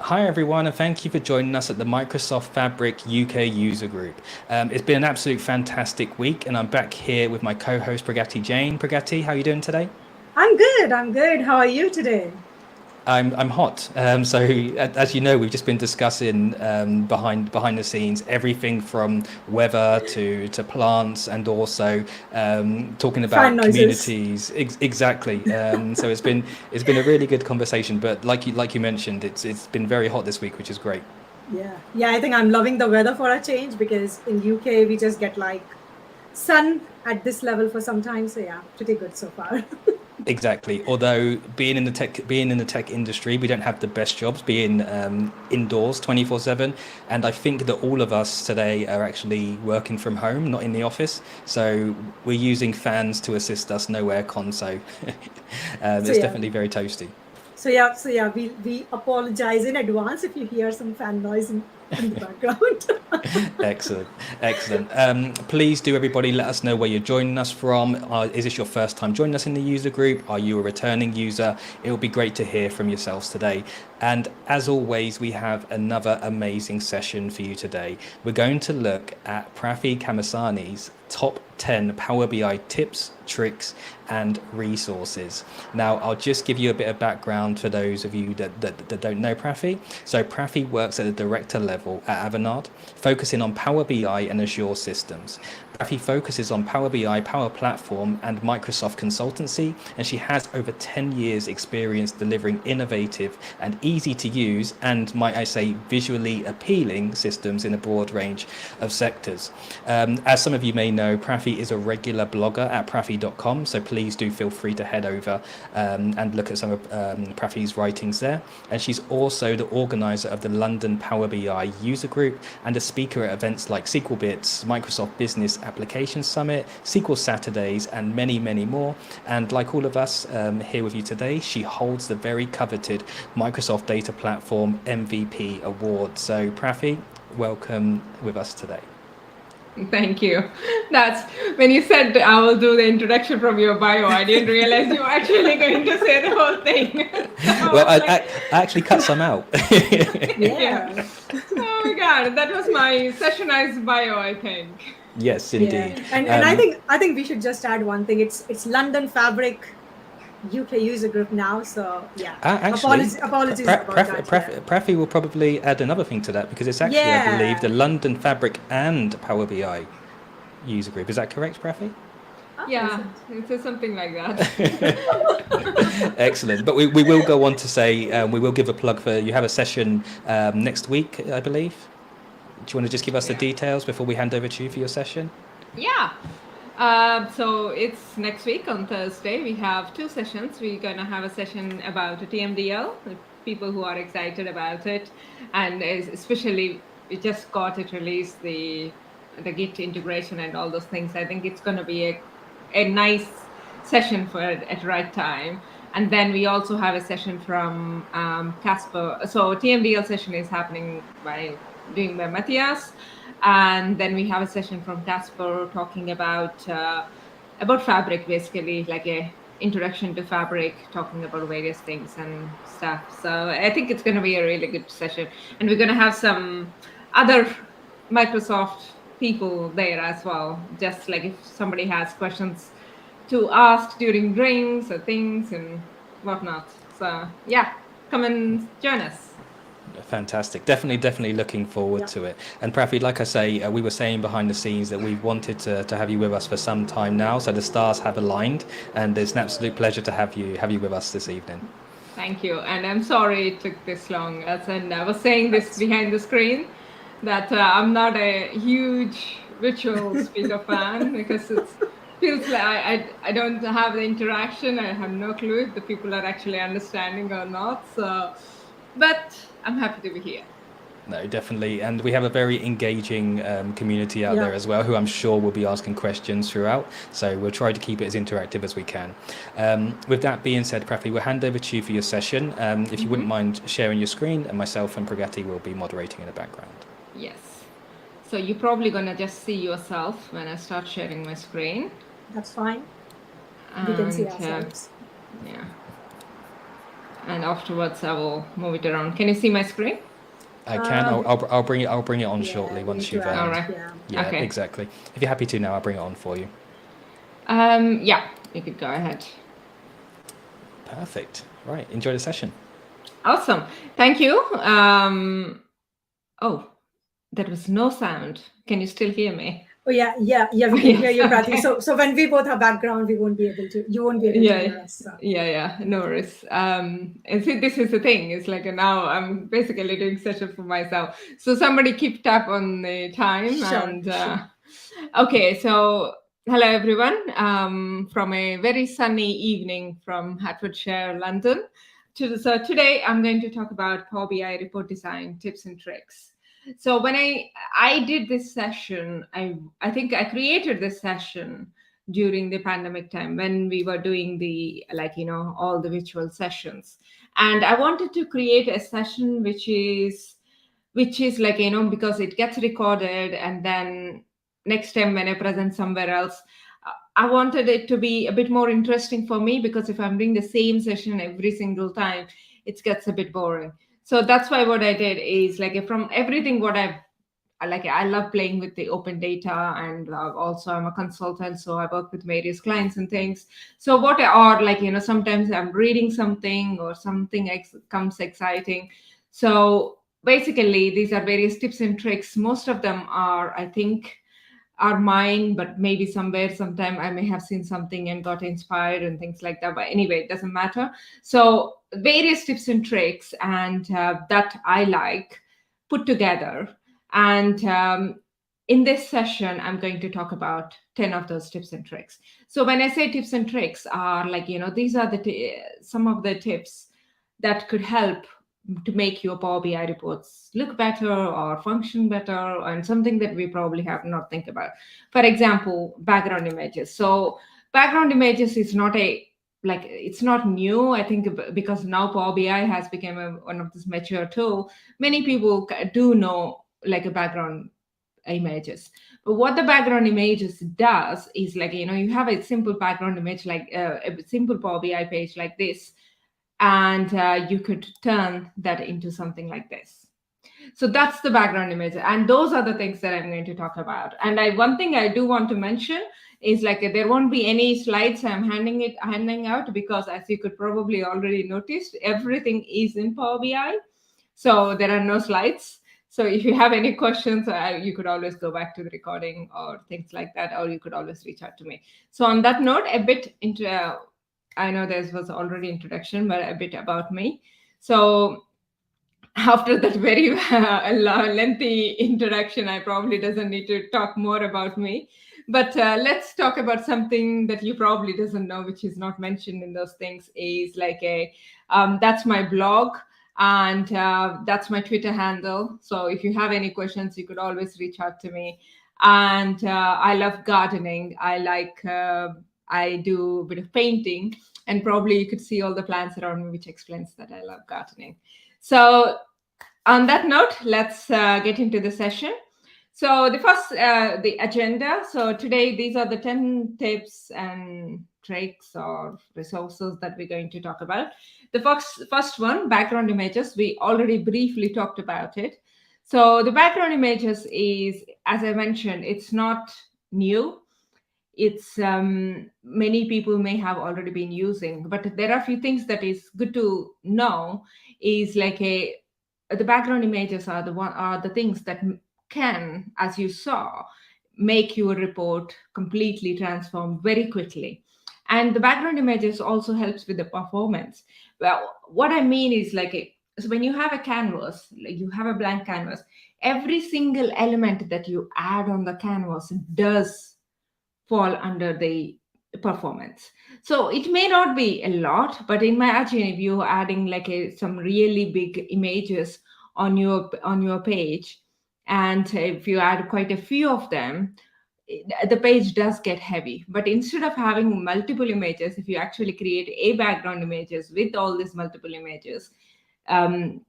Hi everyone, and thank you for joining us at the Microsoft Fabric UK user group. It's been an absolute fantastic week, and I'm back here with my co-host Pragati Jain. Pragati, how are you doing today? I'm good. I'm good. How are you today? I'm hot. As you know, we've just been discussing behind the scenes everything from weather to plants, and also talking Fan about noises. communities. Exactly. So it's been a really good conversation. But like you mentioned, it's been very hot this week, which is great. Yeah. Yeah, I think I'm loving the weather for a change because in UK we just get like sun at this level for some time. So yeah, pretty good so far. Exactly. Although being in the tech industry, we don't have the best jobs being indoors 24/7. And I think that all of us today are actually working from home, not in the office. So we're using fans to assist us, no aircon. So So it's yeah. definitely very toasty. So yeah, we apologize in advance if you hear some fan noise in the background. Excellent, excellent. Please do, everybody, let us know where you're joining us from. Is this your first time joining us in the user group? Are you a returning user? It will be great to hear from yourselves today. And as always, we have another amazing session for you today. We're going to look at Prathy Kamasani's top 10 Power BI tips, tricks, and resources. Now, I'll just give you a bit of background for those of you that don't know Prathy. So Prathy works at the director level at Avanade, focusing on Power BI and Azure systems. Prathy focuses on Power BI, Power Platform, and Microsoft consultancy, and she has over 10 years experience delivering innovative and easy to use, and might I say visually appealing systems in a broad range of sectors. As some of you may know, Prathy is a regular blogger at prathy.com, so please do feel free to head over and look at some of Prathy's writings there. And she's also the organizer of the London Power BI user group and a speaker at events like SQL Bits, Microsoft Business Application Summit, SQL Saturdays, and many, many more. And like all of us here with you today, she holds the very coveted Microsoft Data Platform MVP award. So Prathy, welcome with us today. Thank you. That's when you said I will do the introduction from your bio. I didn't realize you were actually going to say the whole thing. I Well, was like, I actually cut some out. yeah. Yeah. Oh my God, that was my sessionized bio, I think. Yes, Yeah. indeed. And I think we should just add one thing. It's London Fabric UK user group now. So yeah. Actually, Apologies about that. Yeah. Prathy will probably add another thing to that because it's actually, I believe, the Yeah. London Fabric and Power BI user group. Is that correct, Prathy? Oh, is Yeah, it? it's something like that. Excellent. But we will go on to say we will give a plug for you have a session next week, I believe. Do you want to just give us the Yeah. details before we hand over to you for your session? Yeah. So it's next week on Thursday. We have two sessions. We're going to have a session about TMDL, the people who are excited about it. And especially, we just got it released, the Git integration and all those things. I think it's going to be a nice session for it at the right time. And then we also have a session from Casper. So TMDL session is happening by Matthias, and then we have a session from Casper talking about Fabric, basically like a introduction to Fabric, talking about various things and stuff. So I think it's going to be a really good session, and we're going to have some other Microsoft people there as well. Just like if somebody has questions to ask during drinks or things and whatnot. So yeah, come and join us. Fantastic. Definitely looking forward Yeah. to it. And Prathy, like I say, we were saying behind the scenes that we've wanted to have you with us for some time now. So the stars have aligned, and it's an absolute pleasure to have you with us this evening. Thank you. And I'm sorry it took this long. As in, I was saying this behind the screen that I'm not a huge visual speaker fan because it feels like I don't have the interaction. I have no clue if the people are actually understanding or not. So, but I'm happy to be here. No, definitely. And we have a very engaging community out Yeah. there as well, who I'm sure will be asking questions throughout. So we'll try to keep it as interactive as we can. With that being said, Prathy, we'll hand over to you for your session. If you wouldn't mind sharing your screen, and myself and Pragati will be moderating in the background. Yes. So you're probably gonna just see yourself when I start sharing my screen. That's fine. We can see And ourselves. yeah. and afterwards I will move it around. Can you see my screen? I can. I'll bring it. I'll bring it on shortly we once need to you've. add, All right. Yeah, Okay. exactly. If you're happy to now, I'll bring it on for you. Yeah, you could go ahead. Perfect. Right. Enjoy the session. Awesome. Thank you. Oh, there was no sound. Can you still hear me? Oh yeah, we can Yes, hear you, Prathy. okay. So when we both have background, you won't be able to hear us. So. Yeah, no worries. And see, this is the thing. It's like now I'm basically doing session for myself. So somebody keep tab on the time. Sure. Okay, so hello everyone. From a very sunny evening from Hertfordshire, London. So today I'm going to talk about Power BI report design tips and tricks. So when I did this session, I think I created this session during the pandemic time when we were doing the all the virtual sessions, and I wanted to create a session which is like because it gets recorded, and then next time when I present somewhere else, I wanted it to be a bit more interesting for me, because if I'm doing the same session every single time, it gets a bit boring. So that's why what I did is from everything what I love playing with the open data, and also I'm a consultant, so I work with various clients and things. So what are sometimes I'm reading something or something comes exciting. So basically these are various tips and tricks. Most of them are, I think, are mine, but maybe sometime I may have seen something and got inspired and things like that. But anyway, it doesn't matter. So various tips and tricks, and that I like put together. And in this session, I'm going to talk about 10 of those tips and tricks. So when I say tips and tricks are these are some of the tips that could help to make your Power BI reports look better or function better, and something that we probably have not think about. For example, background images. So background images is not it's not new, I think, because now Power BI has become one of this mature tool. Many people do know a background images. But what the background images does is you have a simple background image, a simple Power BI page like this, and you could turn that into something like this. So that's the background image, and those are the things that I'm going to talk about. And one thing I do want to mention is there won't be any slides I'm handing out, because as you could probably already notice, everything is in Power BI, so there are no slides. So if you have any questions, you could always go back to the recording or things like that, or you could always reach out to me. So on that note, a bit into I know there was already introduction, but a bit about me. So after that very lengthy introduction, I probably doesn't need to talk more about me. But let's talk about something that you probably doesn't know, which is not mentioned in those things, is that's my blog, and that's my Twitter handle. So if you have any questions, you could always reach out to me. And I love gardening. I do a bit of painting, and probably you could see all the plants around me, which explains that I love gardening. So on that note, let's get into the session. So the first, the agenda. So today, these are the 10 tips and tricks or resources that we're going to talk about. The first one, background images. We already briefly talked about it. So the background images is, as I mentioned, it's not new. It's many people may have already been using, but there are a few things that is good to know. Is the background images are the things that can, as you saw, make your report completely transform very quickly. And the background images also helps with the performance. Well, what I mean is so when you have a canvas, you have a blank canvas, every single element that you add on the canvas does fall under the performance. So it may not be a lot, but imagine if you're adding some really big images on your page, and if you add quite a few of them, the page does get heavy. But instead of having multiple images, if you actually create a background images with all these multiple images, um,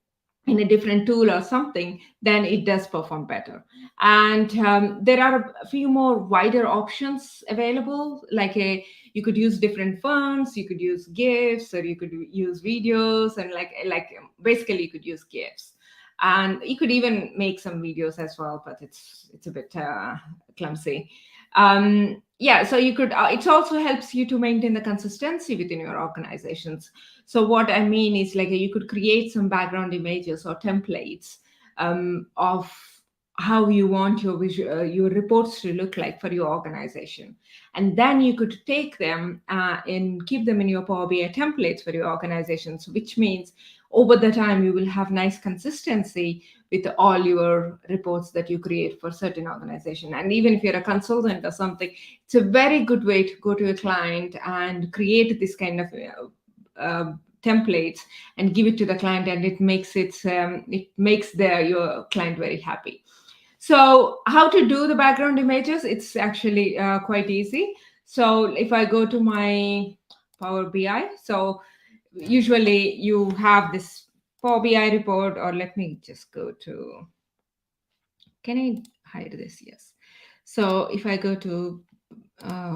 in a different tool or something, then it does perform better. And there are a few more wider options available, like you could use different fonts, you could use GIFs, or you could use videos, and basically you could use GIFs. And you could even make some videos as well, but it's a bit clumsy. Yeah, so you could, it also helps you to maintain the consistency within your organizations. So what I mean is, like, you could create some background images or templates of how you want your reports to look like for your organization. And then you could take them and keep them in your Power BI templates for your organizations, which means over the time you will have nice consistency with all your reports that you create for certain organization. And even if you're a consultant or something, it's a very good way to go to a client and create this kind of templates and give it to the client, and it makes your client very happy. So how to do the background images? It's actually quite easy. So if I go to my Power BI, so usually you have this Power BI report, or let me just go to, can I hide this? Yes. So if I go to,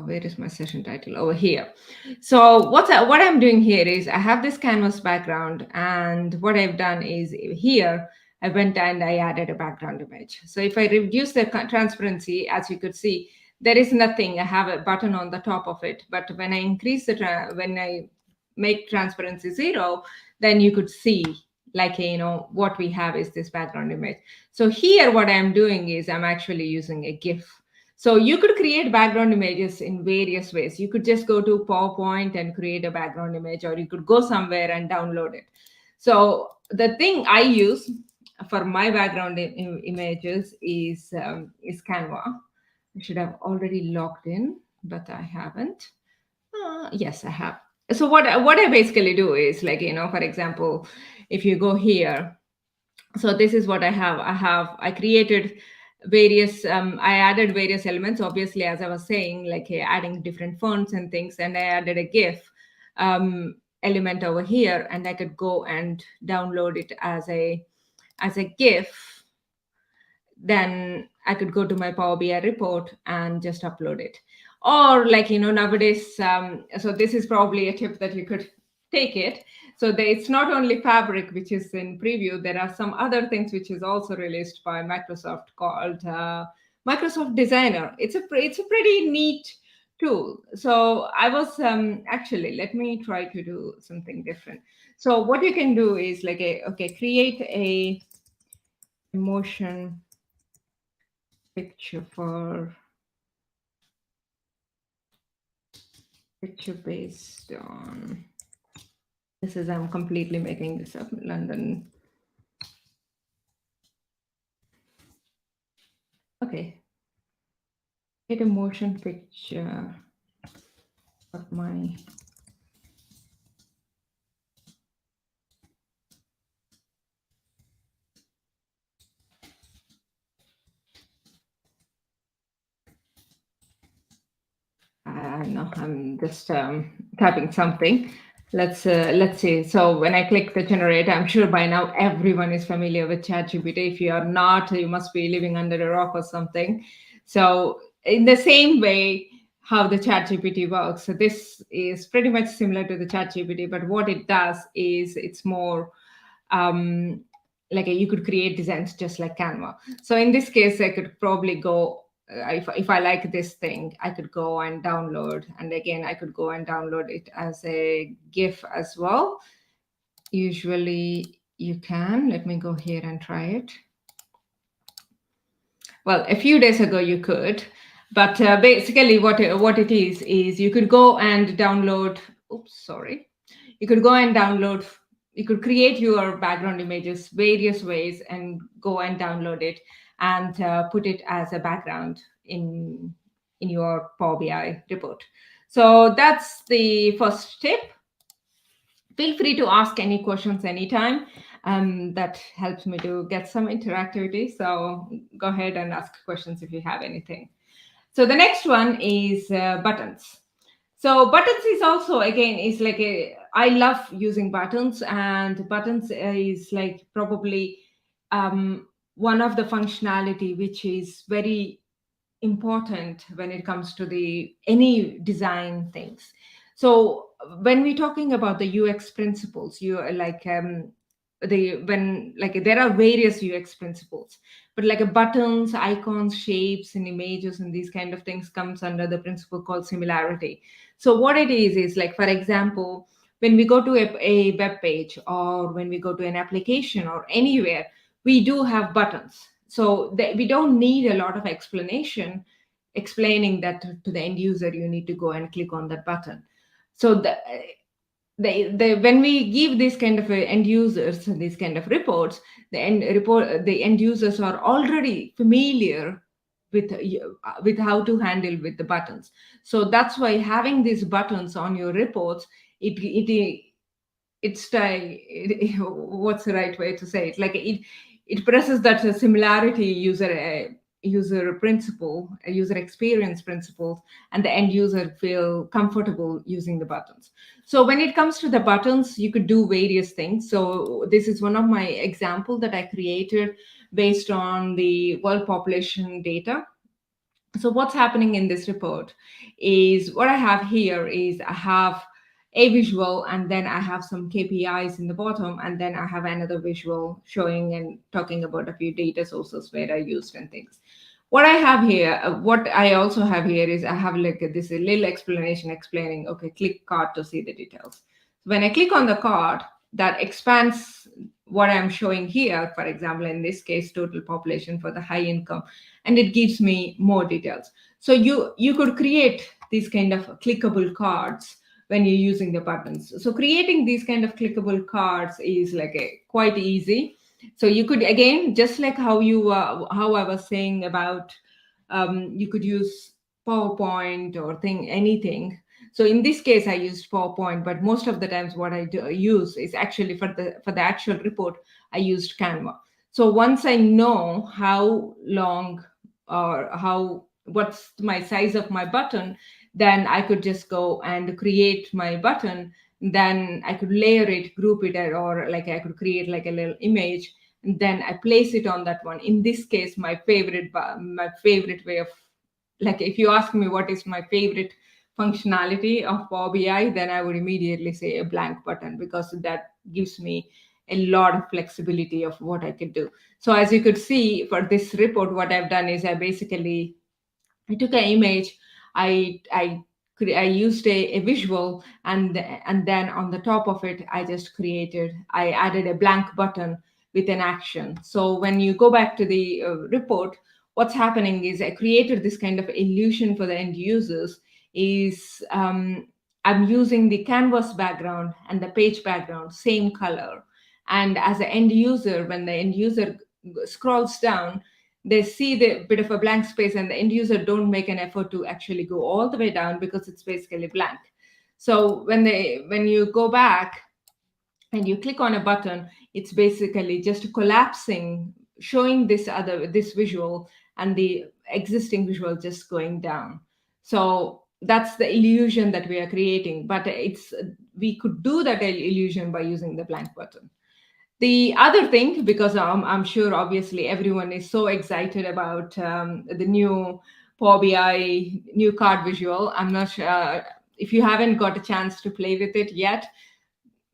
where is my session title? Over here. So what I'm doing here is I have this canvas background, and what I've done is here, I went and I added a background image. So if I reduce the transparency, as you could see, there is nothing. I have a button on the top of it. But when I increase when I make transparency 0, then you could see, like, what we have is this background image. So here what I'm doing is I'm actually using a GIF. So you could create background images in various ways. You could just go to PowerPoint and create a background image, or you could go somewhere and download it. So the thing I use for my background images is Canva. I should have already logged in, but I haven't. Yes, I have. So what I basically do is, like, for example, if you go here, so this is what I have. I created various, I added various elements, obviously, as I was saying, like adding different fonts and things, and I added a GIF element over here, and I could go and download it as a GIF. Then I could go to my Power BI report and just upload it. Or, like, nowadays, so this is probably a tip that you could take it. So it's not only Fabric, which is in preview. There are some other things which is also released by Microsoft called Microsoft Designer. It's a pretty neat tool. So I was actually, let me try to do something different. So what you can do is, like, create a motion picture based on, this is, I'm completely making this up, London. Okay. Create a motion picture of my no, I'm just typing something. Let's see. So when I click the generate, I'm sure by now everyone is familiar with ChatGPT. If you are not, you must be living under a rock or something. So in the same way, how the ChatGPT works. So this is pretty much similar to the ChatGPT, but what it does is it's more like you could create designs just like Canva. So in this case, I could probably go, if I like this thing, I could go and download, and again, I could go and download it as a GIF as well. Usually you can. Let me go here and try it. Well, a few days ago you could, but basically what it is you could go and download, you could go and download, you could create your background images various ways and go and download it and put it as a background in your Power BI report. So that's the first tip. Feel free to ask any questions anytime. That helps me to get some interactivity. So go ahead and ask questions if you have anything. So the next one is buttons. So buttons is also, again, is like I love using buttons, and buttons is like probably one of the functionality which is very important when it comes to the any design things. So when we're talking about the UX principles, you like when like there are various UX principles, but like a buttons, icons, shapes, and images, and these kind of things comes under the principle called similarity. So what it is like, for example, when we go to a web page, or when we go to an application or anywhere, we do have buttons. So we don't need a lot of explanation explaining that to the end user. You need to go and click on that button. So when we give this kind of end users these kind of reports, the end users are already familiar with how to handle with the buttons. So that's why having these buttons on your reports, it's what's the right way to say it, like it presses that similarity user principle, a user experience principles, and the end user feel comfortable using the buttons. So when it comes to the buttons, you could do various things. So this is one of my example that I created based on the world population data. So what's happening in this report is, what I have here is I have a visual, and then I have some KPIs in the bottom, and then I have another visual showing and talking about a few data sources where I used and things. What I have here, what I also have here is I have like this little explanation explaining, okay, click card to see the details. When I click on the card, that expands what I'm showing here, for example, in this case, total population for the high income, and it gives me more details. So you could create these kind of clickable cards when you're using the buttons. So creating these kind of clickable cards is like quite easy. So you could, again, just like how I was saying about you could use PowerPoint or anything. So in this case, I used PowerPoint, but most of the times what I use is actually for the actual report, I used Canva. So once I know how long or what's my size of my button, then I could just go and create my button. Then I could layer it, group it, or like I could create like a little image, and then I place it on that one. In this case, my favorite way of, like, if you ask me what is my favorite functionality of Power BI, then I would immediately say a blank button, because that gives me a lot of flexibility of what I could do. So as you could see for this report, what I've done is I took an image, I used a visual, and then on the top of it, I added a blank button with an action. So when you go back to the report, what's happening is I created this kind of illusion for the end users. Is I'm using the canvas background and the page background same color, and as an end user, when the end user scrolls down, they see the bit of a blank space, and the end user don't make an effort to actually go all the way down because it's basically blank. So when you go back and you click on a button, it's basically just collapsing, showing this visual, and the existing visual just going down. So that's the illusion that we are creating, but we could do that illusion by using the blank button. The other thing, because I'm sure obviously everyone is so excited about the new Power BI new card visual. I'm not sure if you haven't got a chance to play with it yet,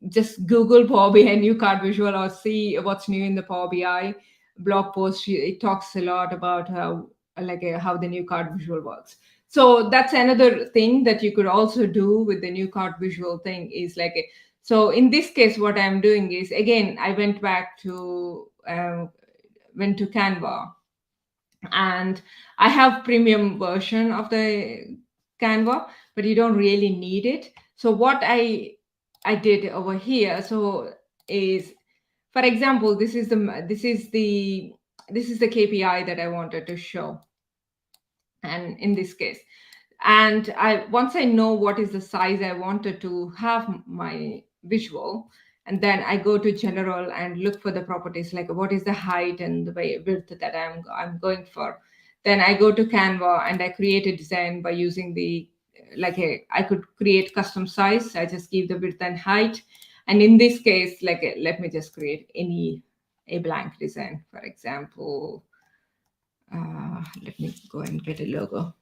just Google Power BI new card visual, or see what's new in the Power BI blog post. It talks a lot about how the new card visual works. So that's another thing that you could also do with the new card visual thing is so in this case, what I'm doing is, again, I went to Canva, and I have premium version of the Canva, but you don't really need it. So what I did over here, so is, for example, this is the KPI that I wanted to show, and in this case, and once I know what is the size I wanted to have my visual, and then I go to general and look for the properties, like what is the height and the width that I'm going for. Then I go to Canva and I create a design by using the I could create custom size. I just give the width and height. And in this case, let me just create a blank design, for example. Let me go and get a logo.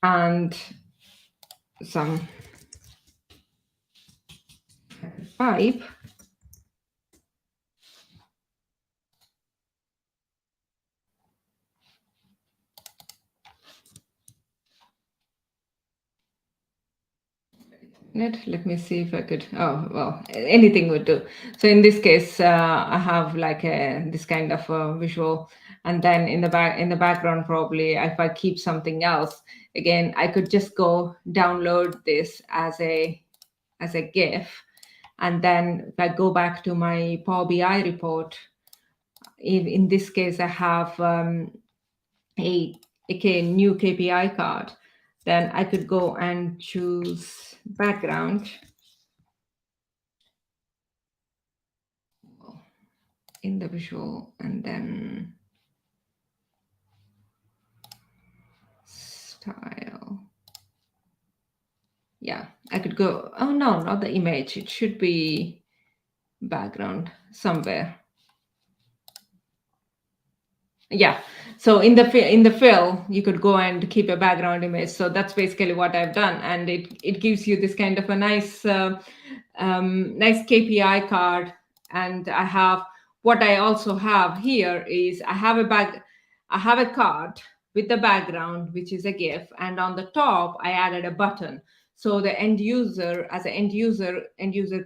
And some pipe. Let me see if I could. Oh, well, anything would do. So in this case, I have this kind of visual, and then in the background, probably if I keep something else, again, I could just go download this as a GIF, and then if I go back to my Power BI report, in this case, I have a new KPI card. Then I could go and choose background in the visual, and then style. Yeah, I could go, oh no, not the image. It should be background somewhere. Yeah, so in the fill, you could go and keep a background image. So that's basically what I've done, and it gives you this kind of a nice nice KPI card. And I have, what I also have here is I have a card with the background, which is a GIF, and on the top I added a button. So the end user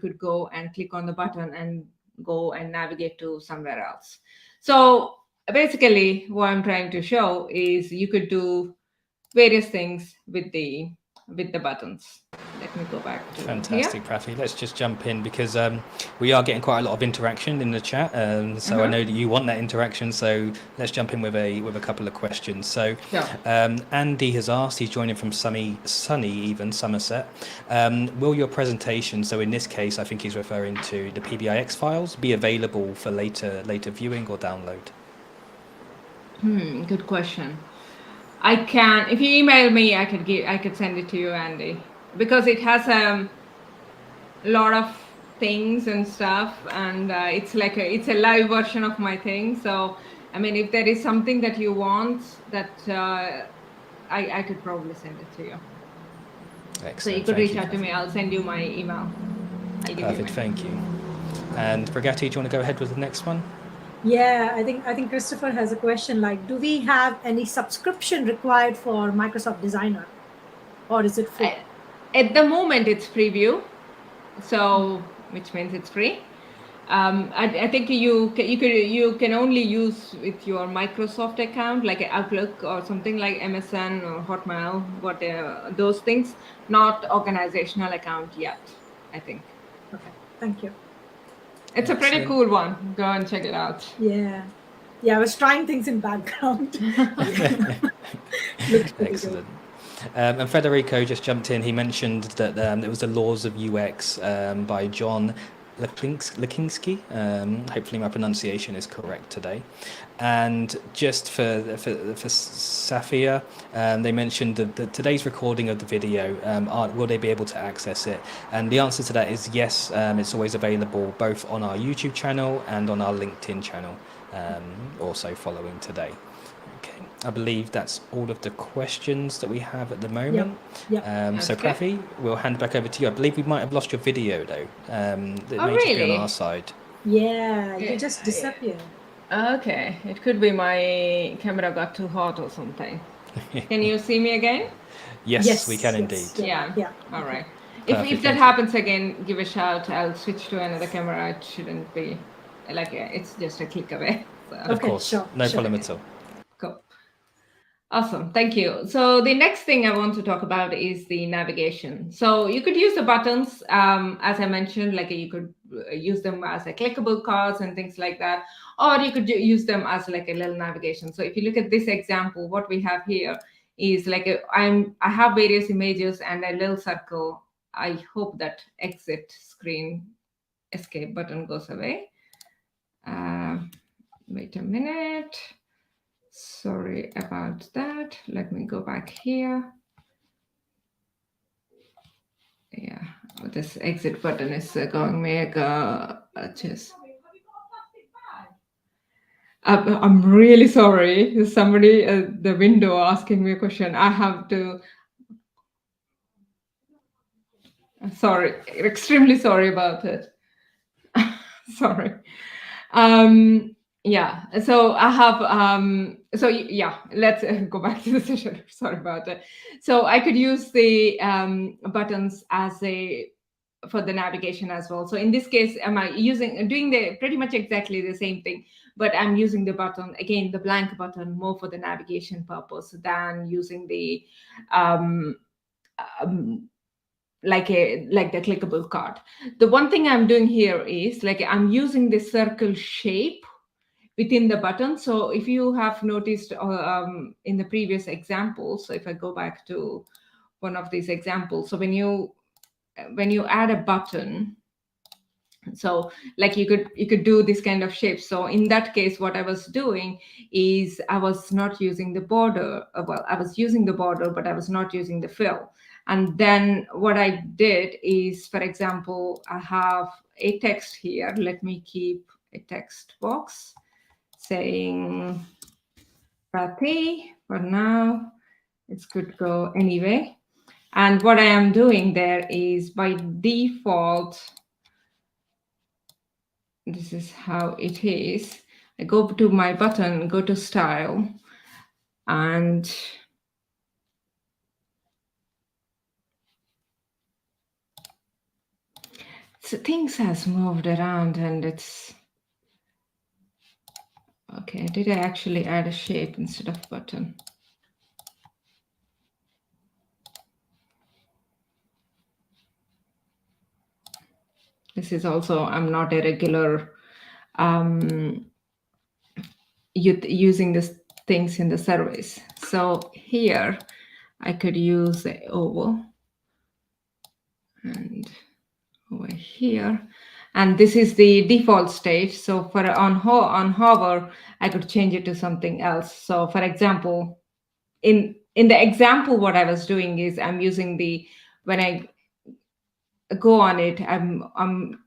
could go and click on the button and go and navigate to somewhere else. So basically what I'm trying to show is you could do various things with the buttons. Let me go back to Fantastic, here. Prathy. Let's just jump in because we are getting quite a lot of interaction in the chat. So I know that you want that interaction. So let's jump in with a couple of questions. So Sure. Andy has asked, he's joining from sunny Somerset. Will your presentation, so in this case, I think he's referring to the PBIX files, be available for later viewing or download? Good question. I can, if you email me, I could send it to you, Andy, because it has a lot of things and stuff, and it's a live version of my thing. So I mean, if there is something that you want, that I could probably send it to you. Excellent. So you could reach out to me. I'll send you my email. Perfect. Thank you. And Pragati, do you want to go ahead with the next one? Yeah, I think Christopher has a question like, do we have any subscription required for Microsoft Designer, or is it free? At the moment, it's preview, so which means it's free. I think you can only use with your Microsoft account, like Outlook or something like MSN or Hotmail, whatever those things. Not organizational account yet, I think. Okay, thank you. It's a pretty cool one. Go and check it out. Yeah, I was trying things in background. Excellent. And Federico just jumped in. He mentioned that it was the Laws of UX by John Lekinski. Hopefully my pronunciation is correct today. And just for Safia, they mentioned that today's recording of the video, will they be able to access it? And the answer to that is yes. It's always available both on our YouTube channel and on our LinkedIn channel, also following today. Okay, I believe that's all of the questions that we have at the moment. Yep. So Prathy, we'll hand back over to you. I believe we might have lost your video though. It may just be on our side. Yeah, you just disappeared. Okay, it could be my camera got too hot or something. Can you see me again? Yes, we can indeed. Yeah. All right. Perfect, If that happens again, give a shout. I'll switch to another camera. It shouldn't be it's just a click away. So. Of course, sure. No problem at all. Cool. Awesome, thank you. So the next thing I want to talk about is the navigation. So you could use the buttons, as I mentioned, like you could use them as a clickable cards and things like that, or you could use them as like a little navigation. So if you look at this example, what we have here is like I have various images and a little circle. I hope that exit screen escape button goes away. Wait a minute. Sorry about that. Let me go back here. Yeah, this exit button is going mega just. I'm really sorry. There's somebody at the window asking me a question. I have to. Sorry, extremely sorry about it. Sorry. Yeah, so I have yeah, let's go back to the session. Sorry about it. So I could use the buttons as for the navigation as well. So in this case, am I doing the pretty much exactly the same thing, but I'm using the button again, the blank button, more for the navigation purpose than using the like the clickable card. The one thing I'm doing here is like I'm using the circle shape within the button. So if you have noticed in the previous examples, so if I go back to one of these examples, so when you add a button, so like you could do this kind of shape. So in that case, what I was doing is I was not using the border. Well, I was using the border, but I was not using the fill. And then what I did is, for example, I have a text here. Let me keep a text box saying Prathy for now. It could go anyway. And what I am doing there is by default, this is how it is. I go to my button, go to style, and so things has moved around and it's okay. Did I actually add a shape instead of button? This is also, I'm not a regular using these things in the surveys. So here I could use the oval and over here, and this is the default state. So for on hover, I could change it to something else. So for example, in the example, what I was doing is I'm using when I go on it, I'm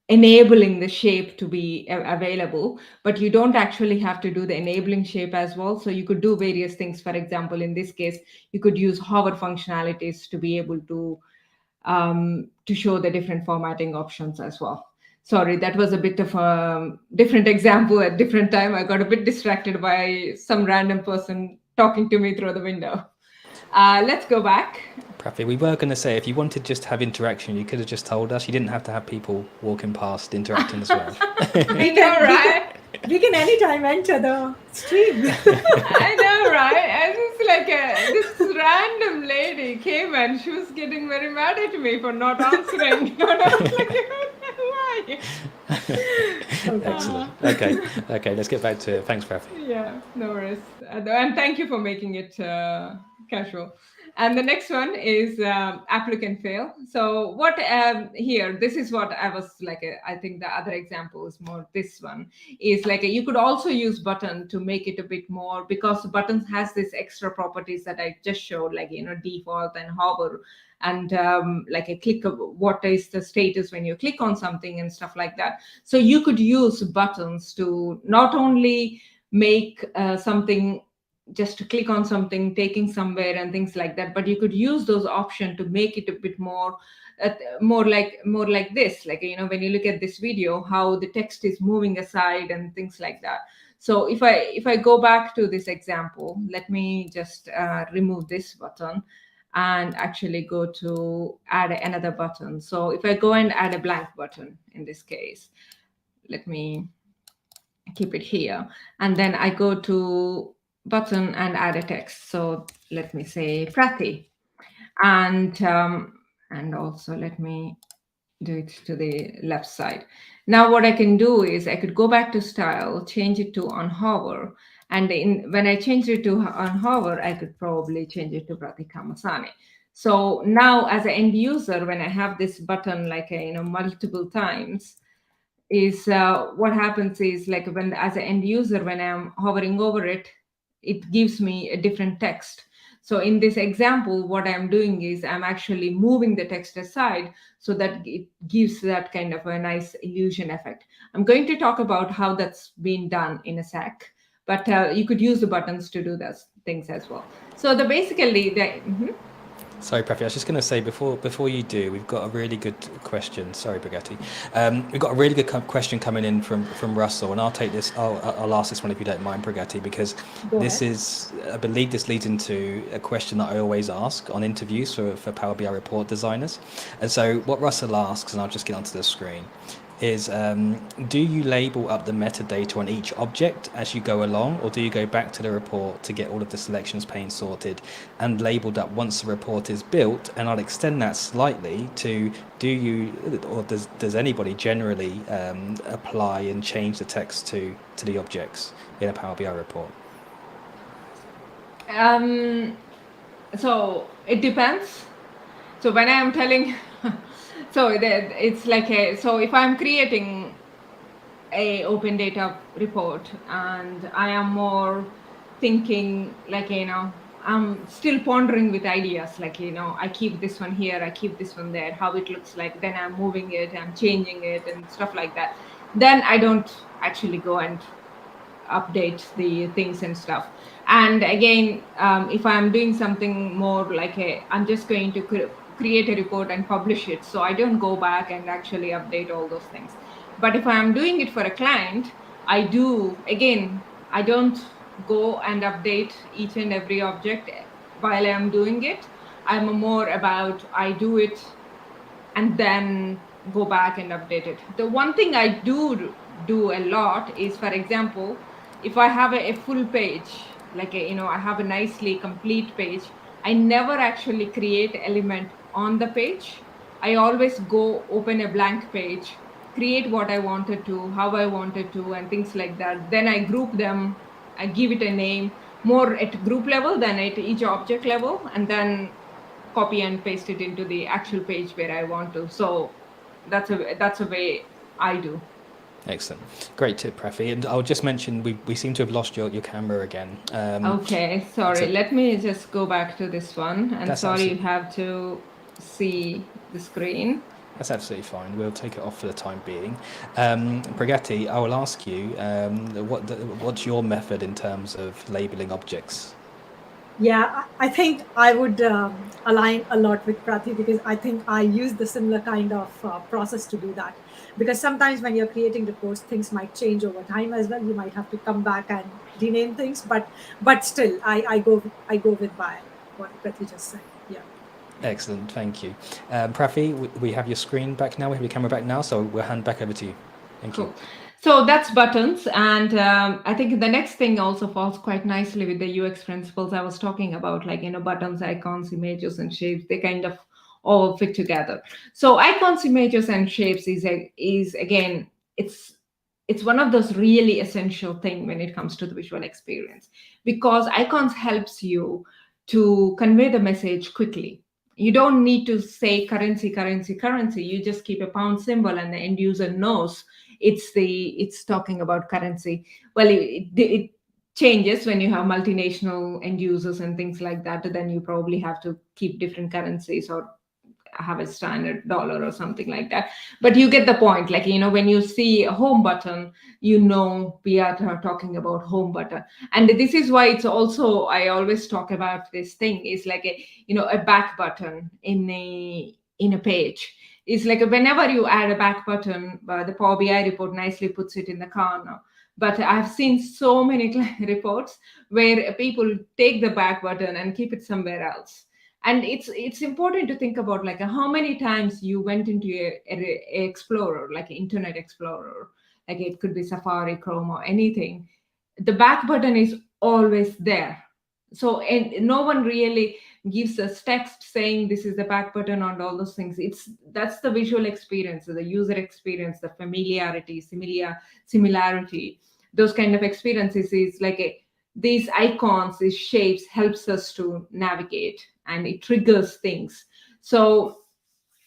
enabling the shape to be available, but you don't actually have to do the enabling shape as well. So you could do various things. For example, in this case, you could use hover functionalities to be able to show the different formatting options as well. Sorry, that was a bit of a different example at different time. I got a bit distracted by some random person talking to me through the window. Let's go back. Prathy, we were going to say if you wanted just to have interaction, you could have just told us. You didn't have to have people walking past interacting as well. I know, right? We can anytime enter the stream. I know, right? And it's like this random lady came and she was getting very mad at me for not answering. And I was like, why? Excellent. Okay, let's get back to it. Thanks, Prathy. Yeah, no worries. And thank you for making it casual. And the next one is applicant fail. So what here, this is what I was like, I think the other example is more this one, is like you could also use button to make it a bit more, because buttons has this extra properties that I just showed, like, default and hover, and like a click of what is the status when you click on something and stuff like that. So you could use buttons to not only make something, just to click on something, taking somewhere and things like that, but you could use those options to make it a bit more like this, like, when you look at this video, how the text is moving aside and things like that. So if I go back to this example, let me just remove this button and actually go to add another button. So if I go and add a blank button in this case, let me keep it here, and then I go to button and add a text. So let me say Prathy, and also let me do it to the left side. Now what I can do is I could go back to style, change it to on hover, and when I change it to on hover, I could probably change it to Prathy Kamasani. So now as an end user, when I have this button like multiple times, is what happens is like when as an end user, when I'm hovering over it, it gives me a different text. So in this example, what I'm doing is I'm actually moving the text aside so that it gives that kind of a nice illusion effect. I'm going to talk about how that's been done in a sec, but you could use the buttons to do those things as well. So the basically the Sorry, Prathy, I was just going to say before you do, we've got a really good question. Sorry, Pagati. We've got a really good question coming in from Russell, and I'll take this. I'll ask this one if you don't mind, Pagati, because Go this ahead. is, I believe, this leads into a question that I always ask on interviews for Power BI report designers. And so, what Russell asks, and I'll just get onto the screen, is do you label up the metadata on each object as you go along, or do you go back to the report to get all of the selections pane sorted and labeled up once the report is built? And I'll extend that slightly to, do you, or does anybody generally apply and change the text to the objects in a Power BI report? So it depends. So when I am telling so it's like so if I'm creating a open data report and I am more thinking like, I'm still pondering with ideas, like, I keep this one here, I keep this one there, how it looks like, then I'm moving it, I'm changing it and stuff like that. Then I don't actually go and update the things and stuff. And again, if I'm doing something more like I'm just going to create a report and publish it, so I don't go back and actually update all those things. But if I'm doing it for a client, I don't go and update each and every object while I'm doing it. I'm more about, I do it and then go back and update it. The one thing I do a lot is, for example, if I have a full page, like I have a nicely complete page, I never actually create element on the page. I always go open a blank page, create what I wanted to, how I wanted to, and things like that. Then I group them, I give it a name, more at group level than at each object level, and then copy and paste it into the actual page where I want to. So that's a way I do. Excellent. Great tip, Prathy. And I'll just mention, we seem to have lost your camera again. Okay, sorry. Let me just go back to this one. And sorry, you absolutely, have to see the screen. That's absolutely fine. We'll take it off for the time being. Pragati, I will ask you, what's your method in terms of labeling objects? Yeah, I think I would align a lot with Prathy, because I think I use the similar kind of process to do that. Because sometimes when you're creating reports, things might change over time as well. You might have to come back and rename things, but still, I go with by what Prathy just said. Yeah. Excellent, thank you. Prathy, we have your screen back now. We have your camera back now, so we'll hand back over to you. Thank you. So that's buttons. And I think the next thing also falls quite nicely with the UX principles I was talking about, like, buttons, icons, images, and shapes, they kind of all fit together. So icons, images, and shapes is again, it's one of those really essential thing when it comes to the visual experience, because icons helps you to convey the message quickly. You don't need to say currency, currency, currency. You just keep a pound symbol and the end user knows it's talking about currency. Well, it changes when you have multinational end users and things like that. Then you probably have to keep different currencies or have a standard dollar or something like that. But you get the point. Like, when you see a home button, we are talking about home button. And this is why it's also, I always talk about this thing is like a back button in a page. It's like whenever you add a back button, the Power BI report nicely puts it in the corner. But I've seen so many reports where people take the back button and keep it somewhere else. And it's important to think about like how many times you went into a Explorer, like Internet Explorer, like it could be Safari, Chrome, or anything. The back button is always there. So and no one really gives us text saying this is the back button and all those things. That's the visual experience, the user experience, the familiarity, similarity, those kind of experiences is like these icons, these shapes helps us to navigate and it triggers things. So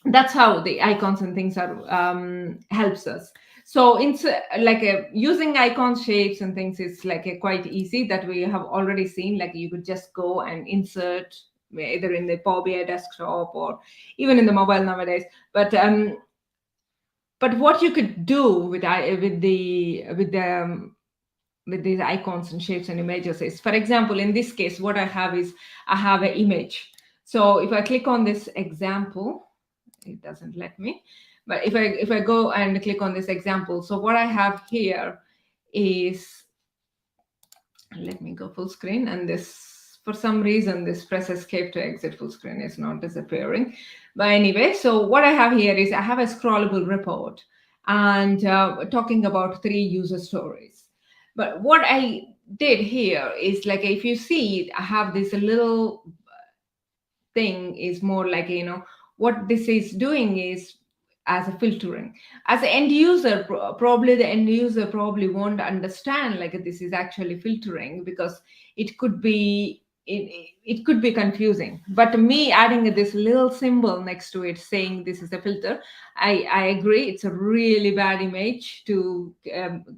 that's how the icons and things are helps us. So it's using icons, shapes and things is quite easy, that we have already seen. Like you could just go and insert either in the Power BI desktop or even in the mobile nowadays. But what you could do with these icons and shapes and images is, for example, in this case, what I have is I have an image. So if I click on this example, it doesn't let me. But if I go and click on this example, so what I have here is, let me go full screen, and this, for some reason, this press escape to exit full screen is not disappearing. But anyway, so what I have here is I have a scrollable report, and talking about 3 user stories. But what I did here is, like, if you see, I have this little thing is more like, what this is doing is as a filtering. As an end user, probably the end user probably won't understand like this is actually filtering, because it could be it could be confusing. But me adding this little symbol next to it saying this is a filter, I agree it's a really bad image to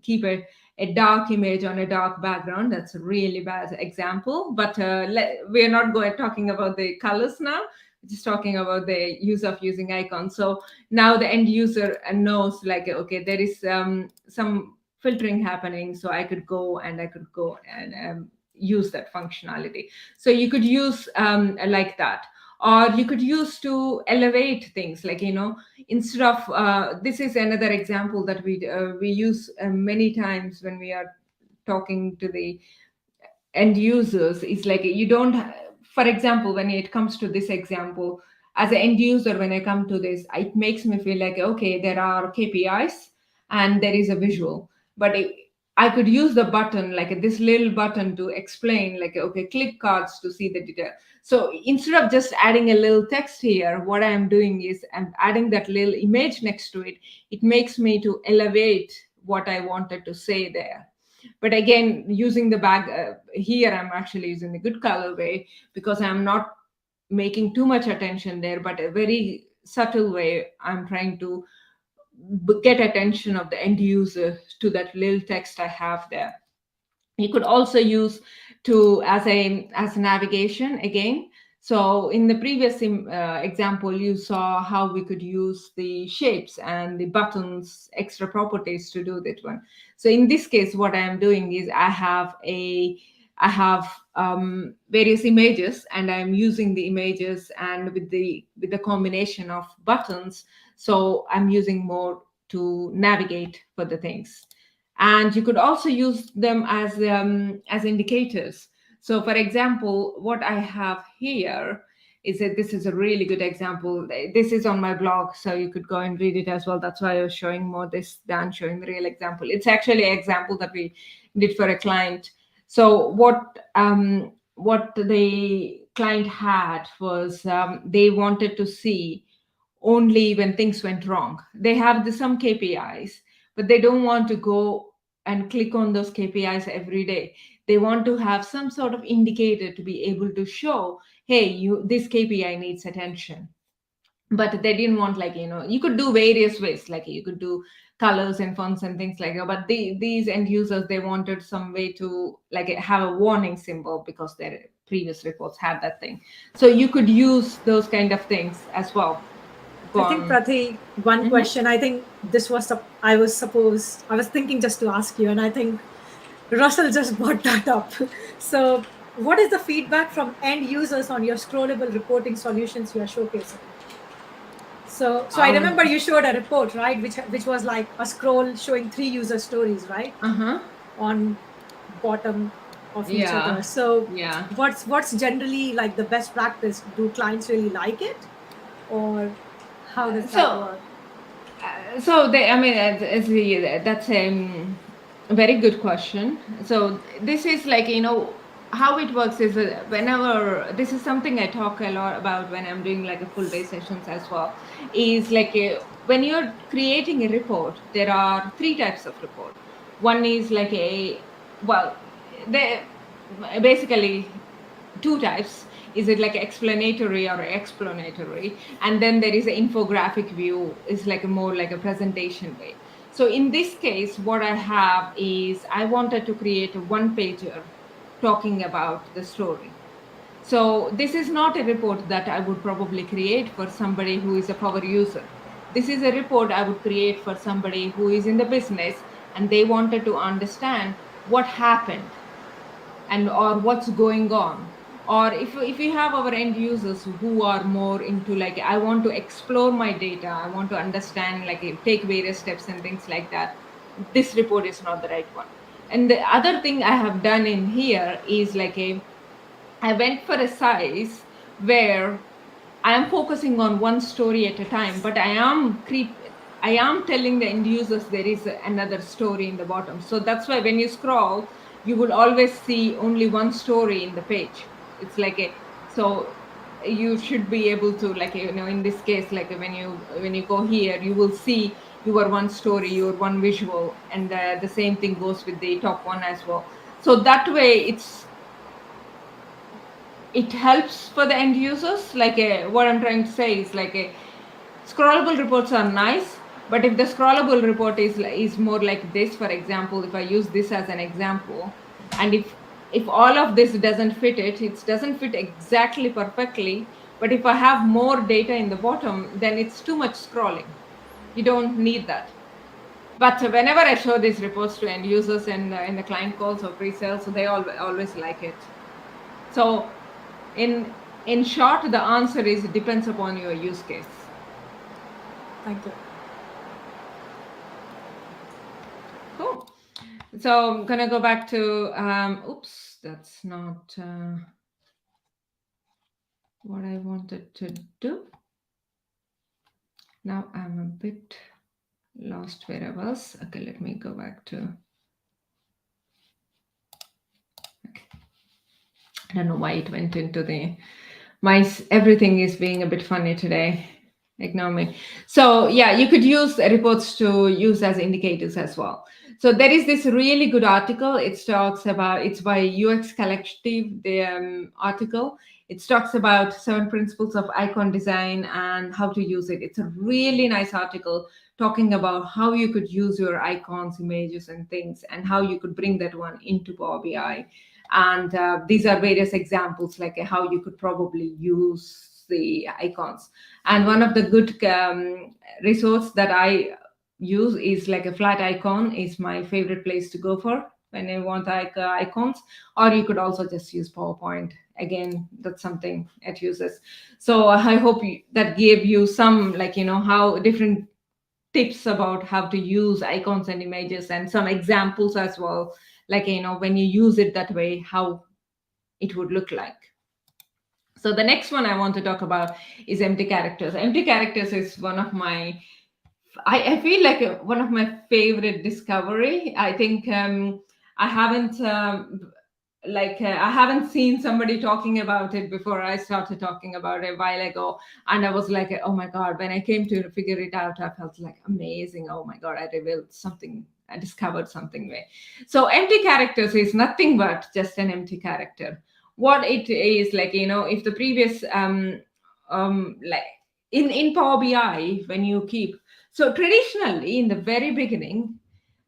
keep a dark image on a dark background. That's a really bad example. But we're not talking about the colors now, just talking about the use of using icons. So now the end user knows, like, okay, there is some filtering happening, so I could go and use that functionality. So you could use like that, or you could use to elevate things, like, instead of this is another example that we use many times when we are talking to the end users. Is like, you don't, for example, when it comes to this example, as an end user, when I come to this, it makes me feel like, okay, there are KPIs and there is a visual. But I could use the button, like this little button, to explain, like, okay, click cards to see the detail. So instead of just adding a little text here, what I am doing is I'm adding that little image next to it. It makes me to elevate what I wanted to say there. But again, using the bag here, I'm actually using the good colorway, because I'm not making too much attention there, but a very subtle way I'm trying to get attention of the end user to that little text I have there. You could also use to as navigation again. So in the previous example, you saw how we could use the shapes and the buttons extra properties to do that one. So in this case, what I am doing is I have various images, and I'm using the images and with the combination of buttons. So I'm using more to navigate for the things. And you could also use them as indicators. So for example, what I have here is that this is a really good example. This is on my blog, so you could go and read it as well. That's why I was showing more this than showing the real example. It's actually an example that we did for a client. So what the client had was, they wanted to see only when things went wrong. They have some KPIs, but they don't want to go and click on those KPIs every day. They want to have some sort of indicator to be able to show, hey, this KPI needs attention. But they didn't want, like, you could do various ways, like you could do colors and fonts and things like that. But these end users, they wanted some way to, like, have a warning symbol, because their previous reports had that thing. So you could use those kind of things as well. I think, Prathy, one question. I think this was I was thinking just to ask you, and I think Russell just brought that up. So, what is the feedback from end users on your scrollable reporting solutions you are showcasing? So I remember you showed a report, right, which was like a scroll showing 3 user stories, right, on bottom of each other. So yeah, what's generally like the best practice? Do clients really like it, or how does that work? So that's a very good question. So this is like, how it works is, whenever, this is something I talk a lot about when I'm doing like a full day sessions as well, is like, when you're creating a report, there are 3 types of report. One is like basically 2 types. Is it like explanatory or explanatory? And then there is an infographic view, is like a more like a presentation way. So in this case, what I have is I wanted to create a one-pager talking about the story. So this is not a report that I would probably create for somebody who is a power user. This is a report I would create for somebody who is in the business and they wanted to understand what happened and or what's going on. Or if we have our end users who are more into like, I want to explore my data, I want to understand, like take various steps and things like that, this report is not the right one. And the other thing I have done in here is like I went for a size where I am focusing on one story at a time, but I am telling the end users there is another story in the bottom. So that's why when you scroll, you will always see only one story in the page. It's like so you should be able to, like, in this case, like when you go here, you will see your one story, your one visual, and the same thing goes with the top one as well. So that way it helps for the end users. Like what I'm trying to say is like scrollable reports are nice, but if the scrollable report is more like this, for example, if I use this as an example, and if all of this doesn't fit it doesn't fit exactly perfectly, but if I have more data in the bottom, then it's too much scrolling. You don't need that. But whenever I show these reports to end users and in the client calls or pre-sales, so they always like it. So in short, the answer is it depends upon your use case. Thank you. Cool. So I'm gonna go back to oops, that's not what I wanted to do. Now I'm a bit lost where I was. Okay, let me go back to. Okay. I don't know why it went into the. Everything is being a bit funny today. Ignore me. So yeah, you could use reports to use as indicators as well. So there is this really good article. It talks about, it's by UX Collective, the article. It talks about 7 principles of icon design and how to use it. It's a really nice article talking about how you could use your icons, images, and things, and how you could bring that one into Power BI. And these are various examples, like how you could probably use the icons. And one of the good resource that I use is like a flat icon is my favorite place to go for when I want icons. Or you could also just use PowerPoint. Again, that's something it uses. So I hope that gave you some, like, how different tips about how to use icons and images, and some examples as well, like when you use it that way, how it would look like. So the next one I want to talk about is empty characters. Empty characters is one of my, I feel like one of my favorite discovery. I think I haven't I haven't seen somebody talking about it before I started talking about it a while ago. And I was like, oh my God, when I came to figure it out, I felt like amazing. Oh my God, I revealed something. I discovered something. So empty characters is nothing but just an empty character. What it is, like, if the previous, like in Power BI, when you keep, so traditionally in the very beginning,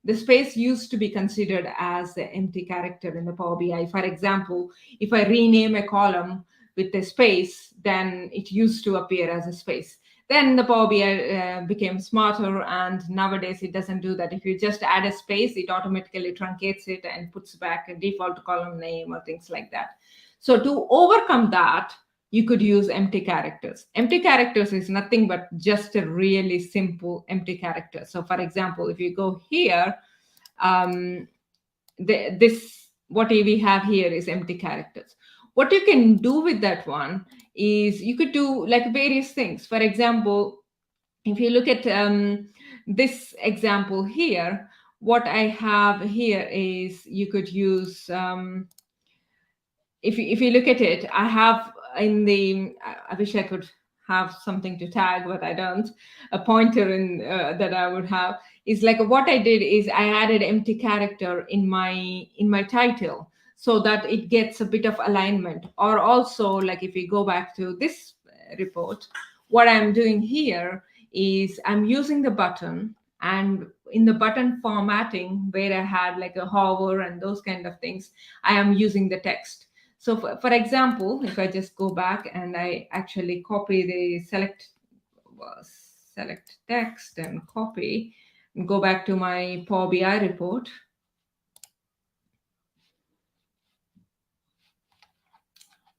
the space used to be considered as the empty character in the Power BI. For example, if I rename a column with a space, then it used to appear as a space. Then the Power BI became smarter, and nowadays it doesn't do that. If you just add a space, it automatically truncates it and puts back a default column name or things like that. So to overcome that, you could use empty characters. Empty characters is nothing but just a really simple empty character. So for example, if you go here, what we have here is empty characters. What you can do with that one is you could do like various things. For example, if you look at this example here, what I have here is you could use, if you look at it, I have in the, I wish I could have something to tag, but I don't, a pointer in that I would have, is like what I did is I added empty character in my title. so that it gets a bit of alignment. Or also, like if we go back to this report, what I'm doing here is I'm using the button, and in the button formatting where I had like a hover and those kind of things, I am using the text. So for example, if I just go back and I actually copy the select text and copy, and go back to my Power BI report.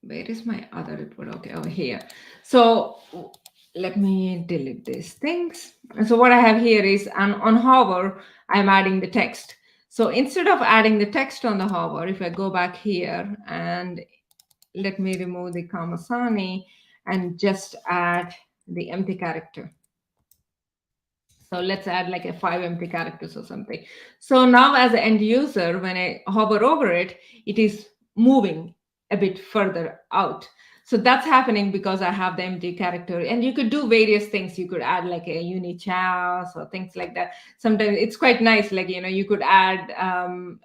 Where is my other report? Okay, over here. So let me delete these things. And so what I have here is on hover, I'm adding the text. So instead of adding the text on the hover, if I go back here and let me remove the Kamasani and just add the empty character. So let's add like a 5 empty characters or something. So now as an end user, when I hover over it, it is moving a bit further out. So that's happening because I have the empty character. And you could do various things. You could add like a unichas or things like that. Sometimes it's quite nice, like, you know, you could add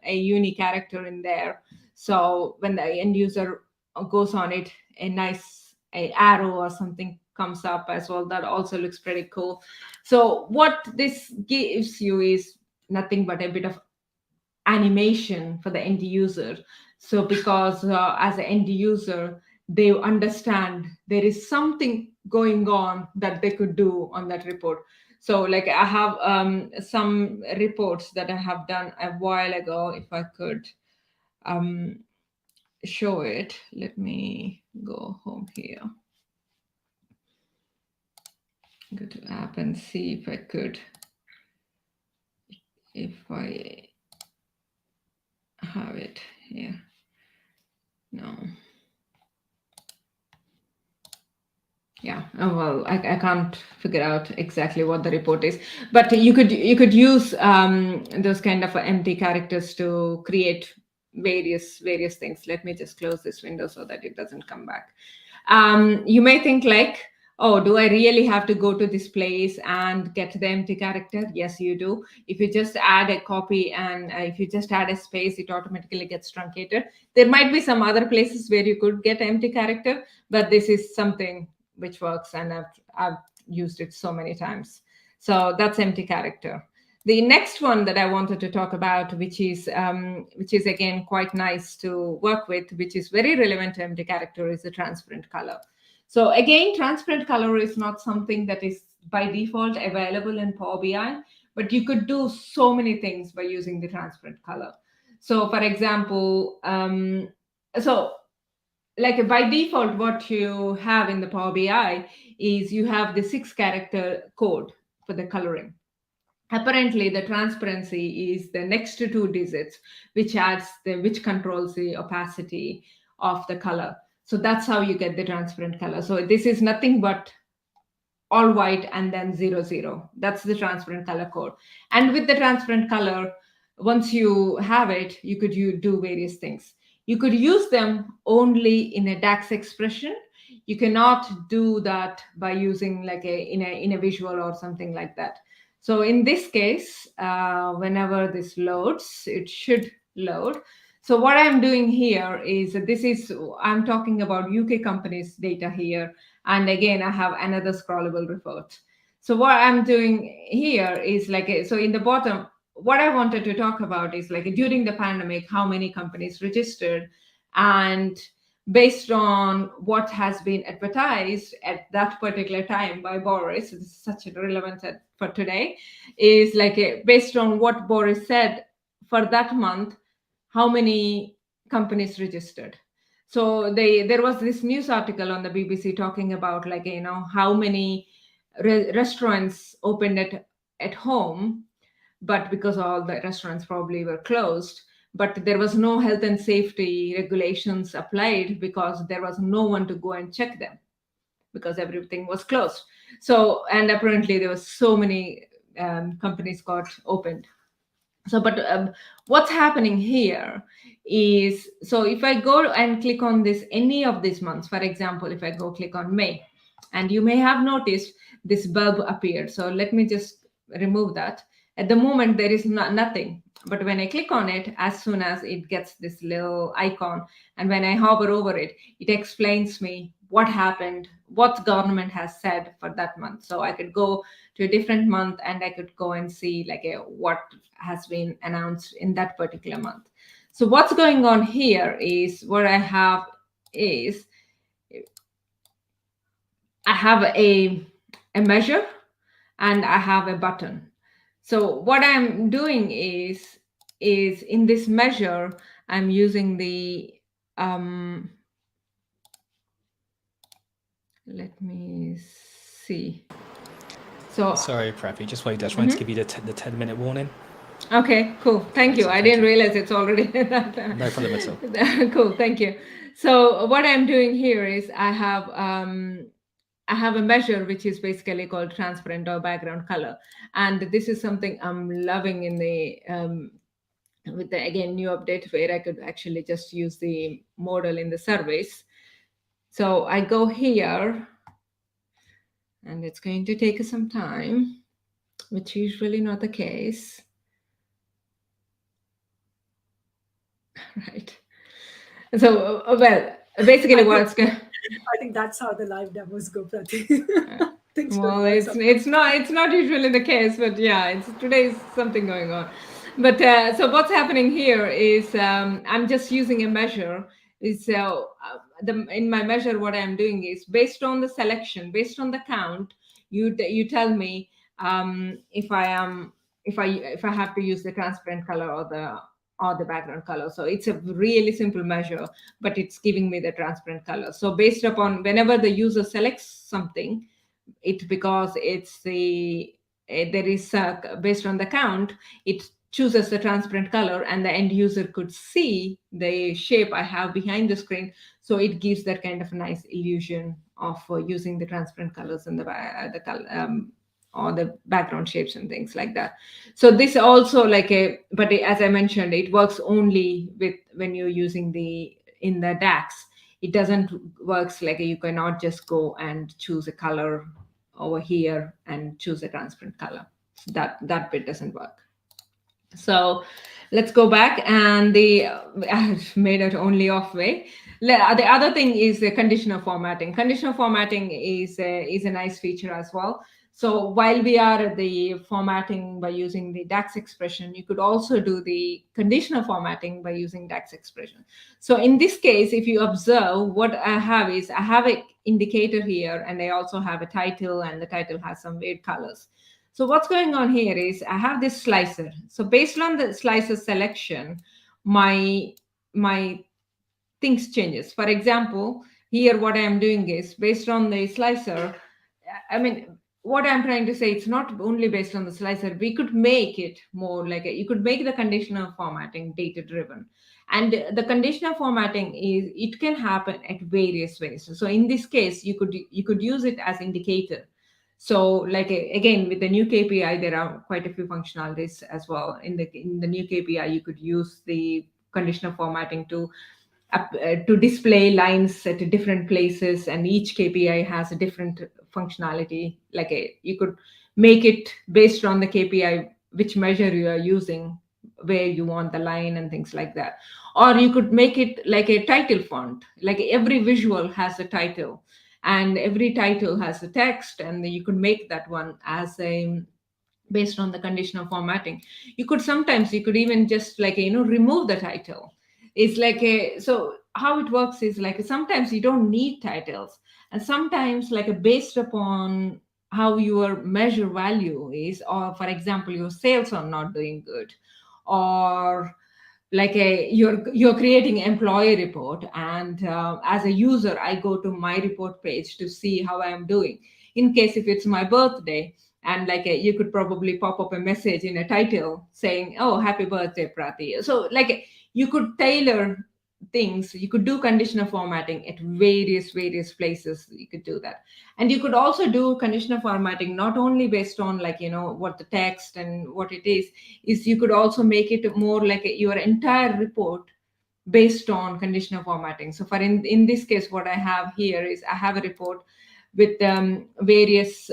a uni character in there. So when the end user goes on it, a nice arrow or something comes up as well. That also looks pretty cool. So what this gives you is nothing but a bit of animation for the end user. So because as an end user, they understand there is something going on that they could do on that report. So like I have some reports that I have done a while ago. If I could show it, let me go home here. Go to app and see if I could, if I have it here. No. Yeah, oh, well, I can't figure out exactly what the report is, but you could use those kind of empty characters to create various things. Let me just close this window so that it doesn't come back. You may think like, oh, do I really have to go to this place and get the empty character? Yes, you do. If you just add a copy and if you just add a space, it automatically gets truncated. There might be some other places where you could get empty character, but this is something which works, and I've used it so many times. So that's empty character. The next one that I wanted to talk about, which is again quite nice to work with, which is very relevant to empty character, is the transparent color. So again, transparent color is not something that is by default available in Power BI, but you could do so many things by using the transparent color. So for example, like by default, what you have in the Power BI is you have the 6-character code for the coloring. Apparently, the transparency is the next 2 digits, which controls the opacity of the color. So that's how you get the transparent color. So this is nothing but all white and then 00. That's the transparent color code. And with the transparent color, once you have it, you could do various things. You could use them only in a DAX expression. You cannot do that by using like in a visual or something like that. So in this case, whenever this loads, it should load. So what I'm doing here is I'm talking about UK companies data here. And again, I have another scrollable report. So what I'm doing here is so in the bottom, what I wanted to talk about is like during the pandemic, how many companies registered, and based on what has been advertised at that particular time by Boris, this is such a relevant for today, is like based on what Boris said for that month, how many companies registered. So there was this news article on the BBC talking about like, you know, how many restaurants opened at home, but because all the restaurants probably were closed, but there was no health and safety regulations applied because there was no one to go and check them because everything was closed. So, and apparently there was so many companies got opened. So, but what's happening here is, so if I go and click on this, any of these months, for example, if I go click on May, and you may have noticed this bulb appeared. So let me just remove that At the moment, there is nothing. But when I click on it, as soon as it gets this little icon, and when I hover over it, it explains me what happened, what government has said for that month. So I could go to a different month and I could go and see like what has been announced in that particular month. So what's going on here is what I have is I have a measure and I have a button. So what I'm doing is in this measure, I'm using the, let me see. So sorry, Prathy, just wait. I just wanted to give you the 10-minute warning. Okay, cool. Thank you. I didn't realize it's already that. No problem at all. Cool. Thank you. So what I'm doing here is I have a measure which is basically called transparent or background color, and this is something I'm loving in the with the again new update where I could actually just use the model in the surveys. So I go here, and it's going to take some time, which is usually not the case. Right. So, well, basically what's going. I think that's how the live demos go, Prathy. Well, it's not usually the case, but yeah, today is something going on. But so what's happening here is I'm just using a measure. Is in my measure, what I'm doing is based on the selection, based on the count, you tell me if I have to use the transparent color or the background color. So it's a really simple measure, but it's giving me the transparent color. So based upon whenever the user selects something, because it's there is based on the count, it chooses the transparent color, and the end user could see the shape I have behind the screen. So it gives that kind of a nice illusion of using the transparent colors and or the background shapes and things like that. So this also but as I mentioned, it works only when you're using in the DAX. It doesn't works like you cannot just go and choose a color over here and choose a transparent color. So that bit doesn't work. So let's go back, and I've made it only off way. The other thing is the conditional formatting. Conditional formatting is a nice feature as well. So while we are at the formatting by using the DAX expression, you could also do the conditional formatting by using DAX expression. So in this case, if you observe, what I have is I have an indicator here, and I also have a title, and the title has some weird colors. So what's going on here is I have this slicer. So based on the slicer selection, my things changes. For example, here what I'm doing is based on the slicer. I mean, what I'm trying to say, it's not only based on the slicer. We could make it more like you could make the conditional formatting data driven. And the conditional formatting it can happen at various ways. So in this case, you could use it as indicator. So again, with the new KPI, there are quite a few functionalities as well. In the new KPI, you could use the conditional formatting to display lines at different places, and each KPI has a different functionality. You could make it based on the KPI, which measure you are using, where you want the line and things like that. Or you could make it like a title font, like every visual has a title, and every title has a text, and you could make that one as a based on the conditional formatting. You could even just remove the title. It's so how it works is sometimes you don't need titles, and sometimes based upon how your measure value is, or for example your sales are not doing good, or you're creating employee report, and as a user I go to my report page to see how I'm doing. In case if it's my birthday, and you could probably pop up a message in a title saying, oh, happy birthday, Prathy. So you could tailor things. You could do conditional formatting at various places. You could do that. And you could also do conditional formatting not only based on what the text and what it is you could also make it more like your entire report based on conditional formatting. So for in this case, what I have here is I have a report with various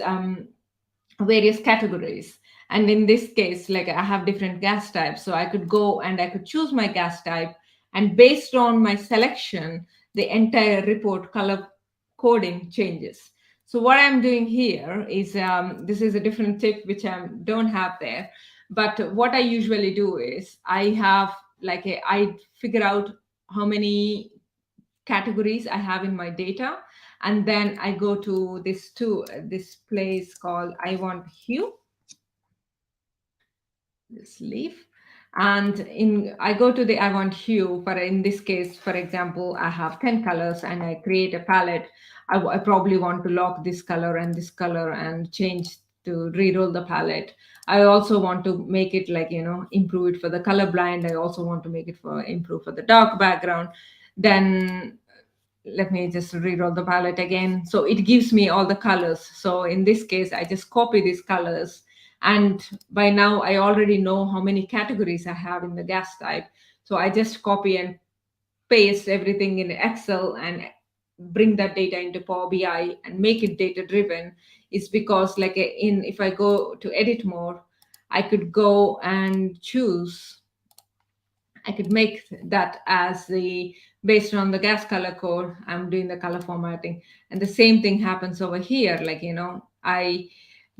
categories, And in this case, like I have different gas types. So I could go and I could choose my gas type. And based on my selection, the entire report color coding changes. So what I'm doing here is, this is a different tip which I don't have there. But what I usually do is I figure out how many categories I have in my data. And then I go to this place called I want hue, this leaf. And I go to the I want hue, for in this case, for example, I have 10 colors and I create a palette. I probably want to lock this color and change to reroll the palette. I also want to make it improve it for the color blind. I also want to make it improve for the dark background. Then let me just reroll the palette again. So it gives me all the colors. So in this case, I just copy these colors. And by now, I already know how many categories I have in the gas type. So I just copy and paste everything in Excel and bring that data into Power BI and make it data driven. Is because if I go to edit mode, I could go and choose. I could make that as based on the gas color code, I'm doing the color formatting. And the same thing happens over here. I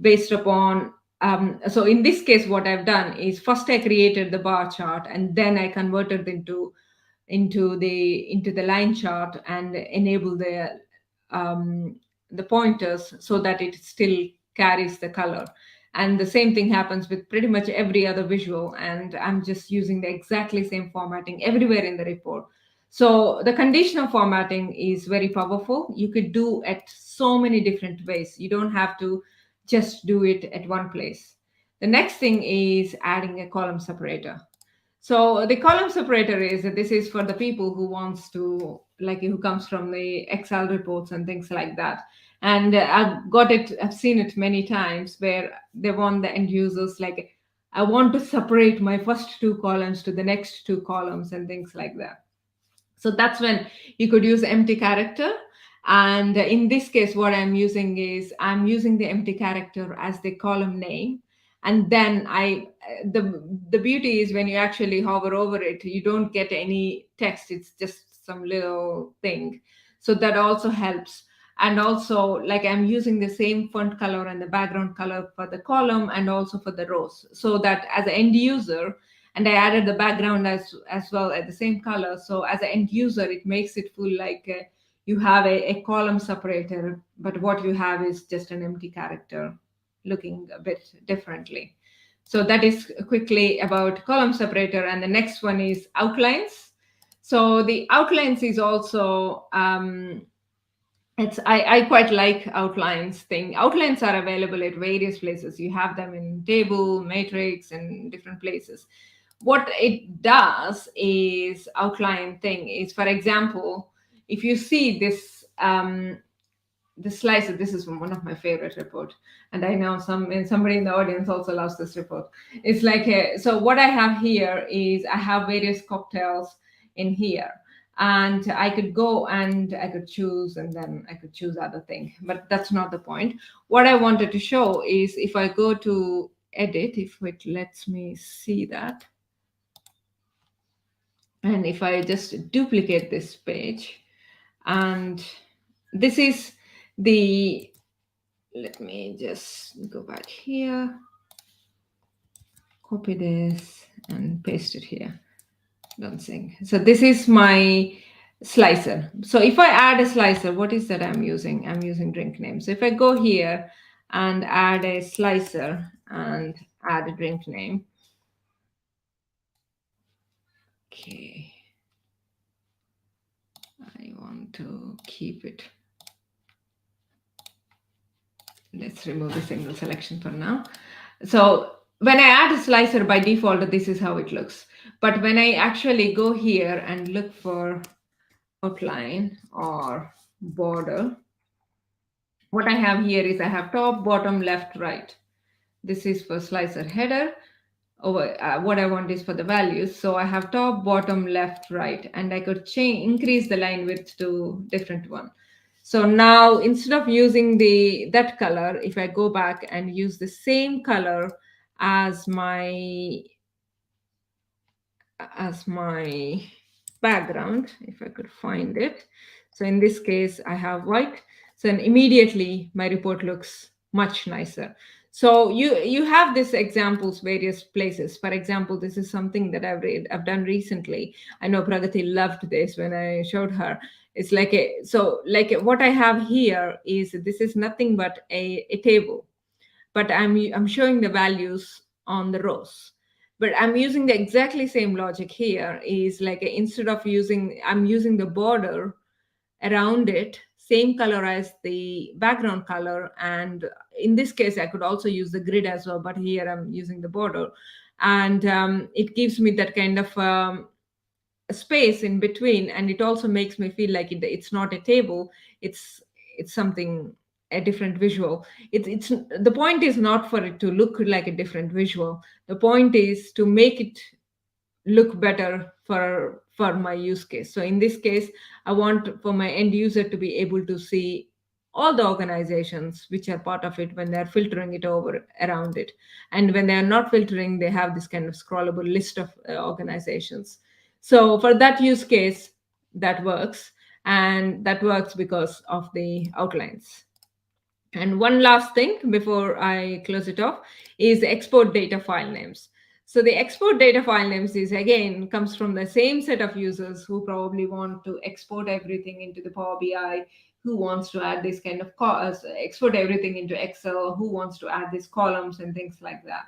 based upon, so in this case, what I've done is first I created the bar chart and then I converted into the line chart and enable the pointers so that it still carries the color. And the same thing happens with pretty much every other visual. And I'm just using the exactly same formatting everywhere in the report. So the conditional formatting is very powerful. You could do it so many different ways. You don't have to just do it at one place. The next thing is adding a column separator. So the column separator this is for the people who wants to, who comes from the Excel reports and things like that. And I've seen it many times where they want the end users, I want to separate my first two columns to the next two columns and things like that. So that's when you could use empty character. And in this case, what I'm using the empty character as the column name. And then the beauty is when you actually hover over it, you don't get any text. It's just some little thing. So that also helps. And also, I'm using the same font color and the background color for the column and also for the rows. So that as an end user, and I added the background as well at the same color. So as an end user, it makes it feel like you have a column separator, but what you have is just an empty character looking a bit differently. So that is quickly about column separator. And the next one is outlines. So the outlines is also, I quite like outlines thing. Outlines are available at various places. You have them in table, matrix, and different places. What it does is outline thing is, for example, if you see this this slicer, this is one of my favorite report, and I know somebody in the audience also loves this report. It's so what I have here is I have various cocktails in here, and I could go and I could choose, and then I could choose other thing, but that's not the point. What I wanted to show is if I go to edit, if it lets me see that, and if I just duplicate this page, and this is let me just go back here, copy this and paste it here. Don't sing. So this is my slicer. So if I add a slicer, what is that I'm using? I'm using drink name. So if I go here and add a slicer and add a drink name. Okay. I want to keep it. Let's remove the single selection for now. So when I add a slicer, by default, this is how it looks. But when I actually go here and look for outline or border, what I have here is I have top, bottom, left, right. This is for slicer header. What I want is for the values. So I have top, bottom, left, right, and I could increase the line width to different one. So now instead of using that color, if I go back and use the same color as my background, if I could find it. So in this case, I have white. So then immediately my report looks much nicer. So you have these examples various places. For example, this is something that I've done recently. I know Pragati loved this when I showed her. It's like what I have here is, this is nothing but a table, but I'm showing the values on the rows. But I'm using the exactly same logic here, is like instead of I'm using the border around it, same color as the background color. And in this case, I could also use the grid as well, but here I'm using the border. And it gives me that kind of space in between, and it also makes me feel like it's not a table, it's something, a different visual. It's the point is not for it to look like a different visual. The point is to make it look better for my use case. So in this case, I want for my end user to be able to see all the organizations which are part of it when they're filtering it over around it. And when they're not filtering, they have this kind of scrollable list of organizations. So for that use case, that works. And that works because of the outlines. And one last thing before I close it off is export data file names. So the export data file names is, again, comes from the same set of users who probably want to export everything into the Power BI, who wants to add this kind of export everything into Excel, who wants to add these columns and things like that.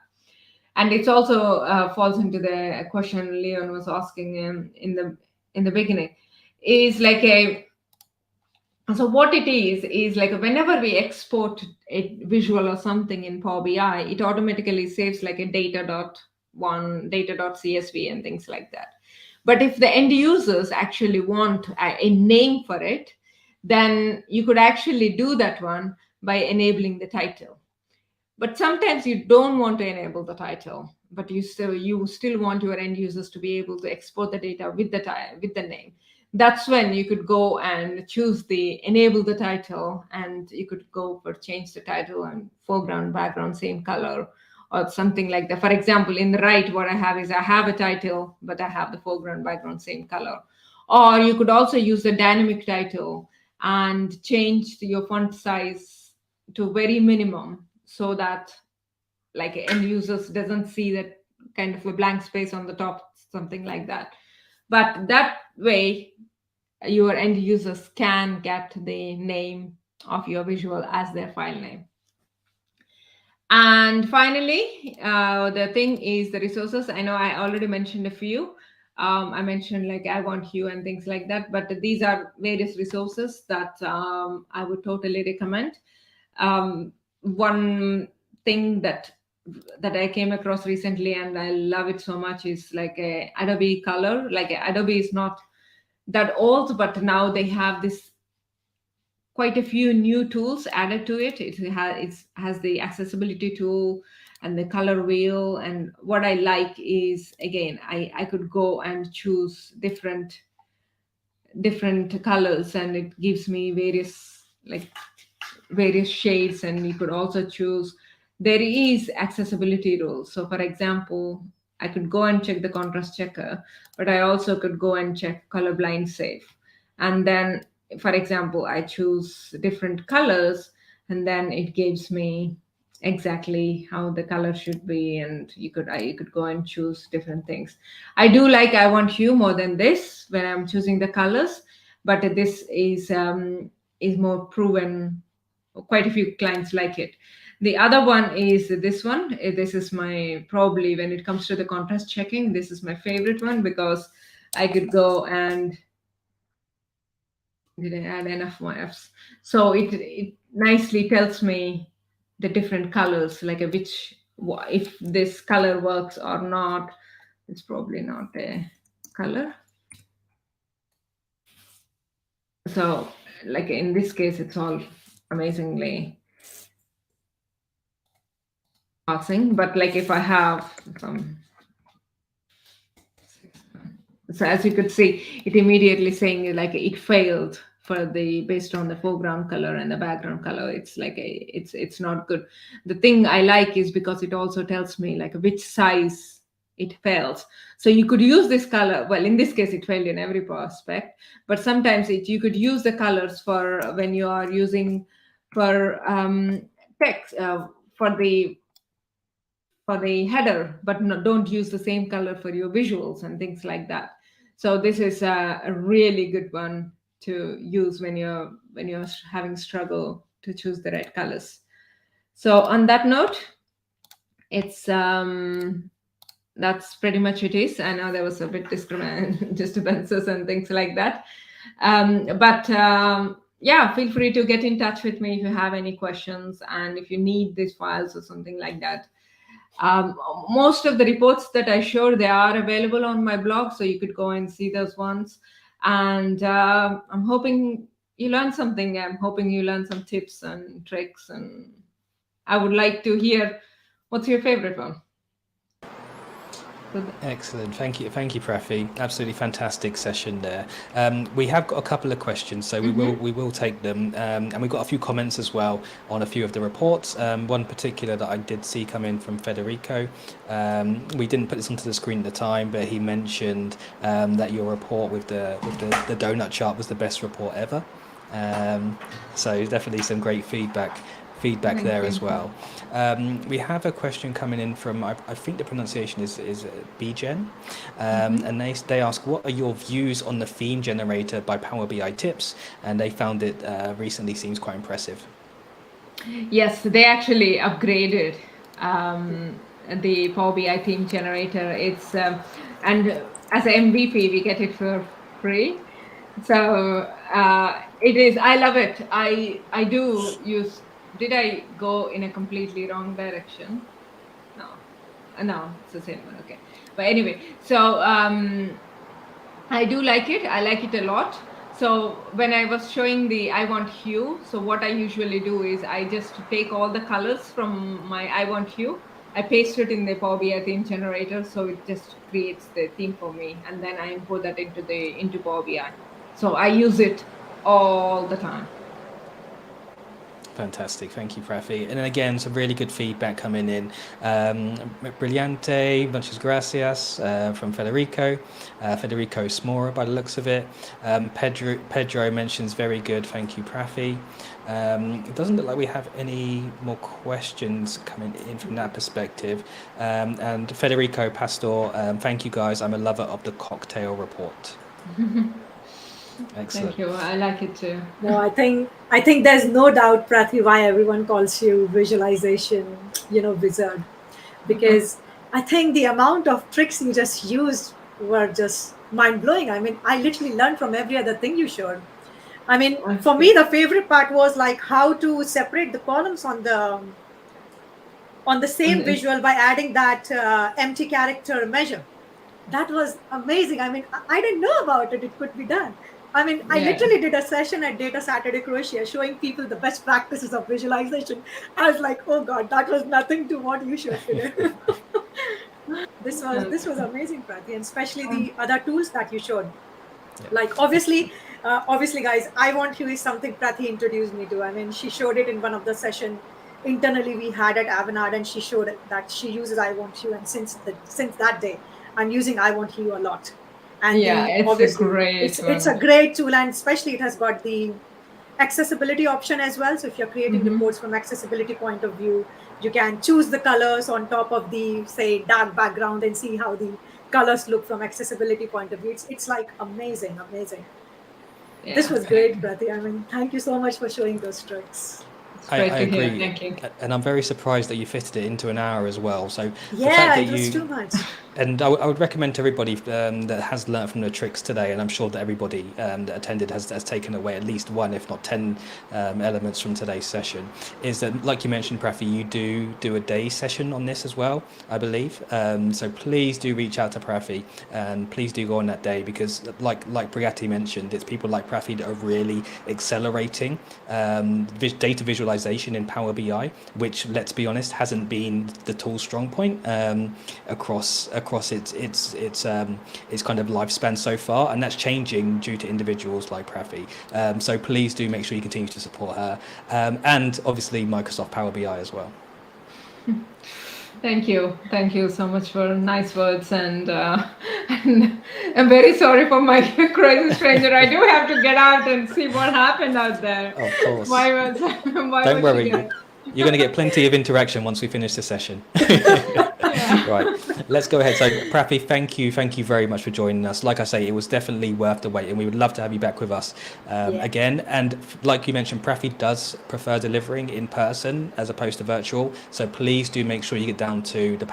And it's also falls into the question Leon was asking in the beginning, is like so what it is like whenever we export a visual or something in Power BI, it automatically saves like a data.1, data.csv and things like that. But if the end users actually want a name for it, then you could actually do that one by enabling the title. But sometimes you don't want to enable the title, but you still want your end users to be able to export the data with the name. That's when you could go and choose the enable the title, and you could go for change the title and foreground, background, same color, or something like that. For example, in the right, what I have is I have a title, but I have the foreground, background, same color. Or you could also use the dynamic title and change your font size to very minimum, so that like end users doesn't see that kind of a blank space on the top, something like that. But that way your end users can get the name of your visual as their file name. And finally, the thing is the resources. I know I already mentioned a few. I mentioned like I want you and things like that, but these are various resources that I would totally recommend. One thing that I came across recently and I love it so much is like a Adobe Color. Like Adobe is not that old, but now they have this quite a few new tools added to it. It has the accessibility tool and the color wheel. And what I like is, again, I could go and choose different colors, and it gives me various shades. And you could also choose, there is accessibility rules. So for example, I could go and check the contrast checker, but I also could go and check colorblind safe. And then, for example, I choose different colors, and then it gives me exactly how the color should be. And you could go and choose different things. I do like I want hue more than this when I'm choosing the colors, but this is more proven. Quite a few clients like it. The other one is this one. This is my, probably when it comes to the contrast checking, this is my favorite one, because I could go and did I add enough Fs? So it nicely tells me the different colors, like if this color works or not. It's probably not a color. So like in this case, it's all amazingly passing. But like if I have some, so as you could see, it immediately saying like it failed based on the foreground color and the background color. It's like it's not good. The thing I like is because it also tells me like which size it fails. So you could use this color. Well, in this case, it failed in every prospect, but sometimes you could use the colors for when you are using for text for the header, but don't use the same color for your visuals and things like that. So this is a really good one to use when you're having struggle to choose the right colors. So on that note, it's that's pretty much it is. I know there was a bit disturbances and things like that, but yeah, feel free to get in touch with me if you have any questions and if you need these files or something like that. Most of the reports that I showed, they are available on my blog, so you could go and see those ones. And I'm hoping you learned something. I'm hoping you learned some tips and tricks. And I would like to hear what's your favorite one. Excellent. Thank you, Prathy. Absolutely fantastic session there. We have got a couple of questions, so we will take them, and we've got a few comments as well on a few of the reports. One particular that I did see come in from Federico. We didn't put this onto the screen at the time, but he mentioned that your report with the donut chart was the best report ever. So definitely some great feedback there as well. We have a question coming in from, I think the pronunciation is BGen, and they ask, what are your views on the theme generator by Power BI Tips? And they found it recently seems quite impressive. Yes, they actually upgraded the Power BI theme generator. It's and as an MVP we get it for free. So it is. I love it. I do use. Did I go in a completely wrong direction? No, it's the same one. Okay, but anyway, so I do like it. I like it a lot. So when I was showing the I want hue, so what I usually do is I just take all the colors from my I want hue, I paste it in the Power BI theme generator, so it just creates the theme for me, and then I import that into Power BI. So I use it all the time. Fantastic, thank you, Prathy. And then again, some really good feedback coming in. Brillante, muchas gracias from Federico. Federico Smora, by the looks of it. Pedro mentions very good, thank you, Prathy. It doesn't look like we have any more questions coming in from that perspective. And Federico Pastor, thank you guys. I'm a lover of the cocktail report. Excellent. Thank you. I like it too. No, I think there's no doubt, Prathy, why everyone calls you visualization, wizard, because I think the amount of tricks you just used were just mind blowing. I mean, I literally learned from every other thing you showed. I mean, for me, the favorite part was like how to separate the columns on the same visual by adding that empty character measure. That was amazing. I mean, I didn't know about it. It could be done. I mean, I literally did a session at Data Saturday Croatia showing people the best practices of visualization. I was like, oh God, that was nothing to what you showed today. This was amazing, Prathy, and especially the other tools that you showed. Yeah. Like obviously, guys, I want you is something Prathy introduced me to. I mean, she showed it in one of the session internally we had at Avanade, and she showed that she uses I want you, and since that day, I'm using I want you a lot. And it's a great tool, and especially it has got the accessibility option as well. So if you're creating reports from accessibility point of view, you can choose the colors on top of the, say, dark background and see how the colors look from accessibility point of view. It's like amazing. Yeah. This was great, Prathy. I mean, thank you so much for showing those tricks. I agree. Thank you. And I'm very surprised that you fitted it into an hour as well. So yeah, it was too much. And I would recommend to everybody that has learned from the tricks today, and I'm sure that everybody that attended has taken away at least one, if not 10 elements from today's session, is that, like you mentioned, Prathy, you do a day session on this as well, I believe. So please do reach out to Prathy, and please do go on that day, because like Pragati mentioned, it's people like Prathy that are really accelerating data visualization in Power BI, which, let's be honest, hasn't been the tool strong point across across its kind of lifespan so far, and that's changing due to individuals like Prathy. So please do make sure you continue to support her, and obviously Microsoft Power BI as well. Thank you so much for nice words, and I'm very sorry for my crazy stranger. I do have to get out and see what happened out there. Of course. Don't worry. You're going to get plenty of interaction once we finish the session. Right, let's go ahead. So Prathy, thank you very much for joining us. Like I say, it was definitely worth the wait, and we would love to have you back with us again. And like you mentioned, Prathy does prefer delivering in person as opposed to virtual, so please do make sure you get down to the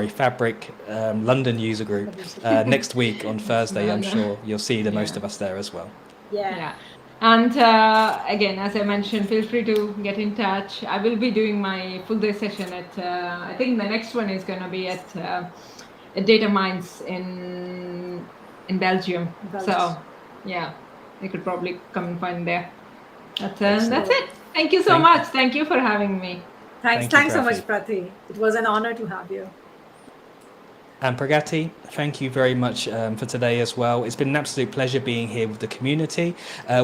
Fabric London user group next week on Thursday. I'm sure you'll see the most of us there as well. Yeah. And again, as I mentioned, feel free to get in touch. I will be doing my full day session at, I think the next one is going to be at Data Mines in Belgium. So yeah, you could probably come and find there. But that's it. Thank you so much. Thank you for having me. Thanks so much, Prathy. It was an honor to have you. And Pragati, thank you very much for today as well. It's been an absolute pleasure being here with the community.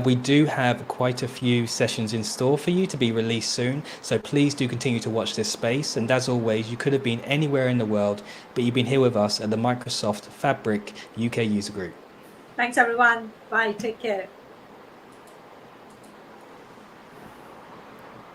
We do have quite a few sessions in store for you to be released soon, so please do continue to watch this space. And as always, you could have been anywhere in the world, but you've been here with us at the Microsoft Fabric UK User Group. Thanks, everyone. Bye. Take care.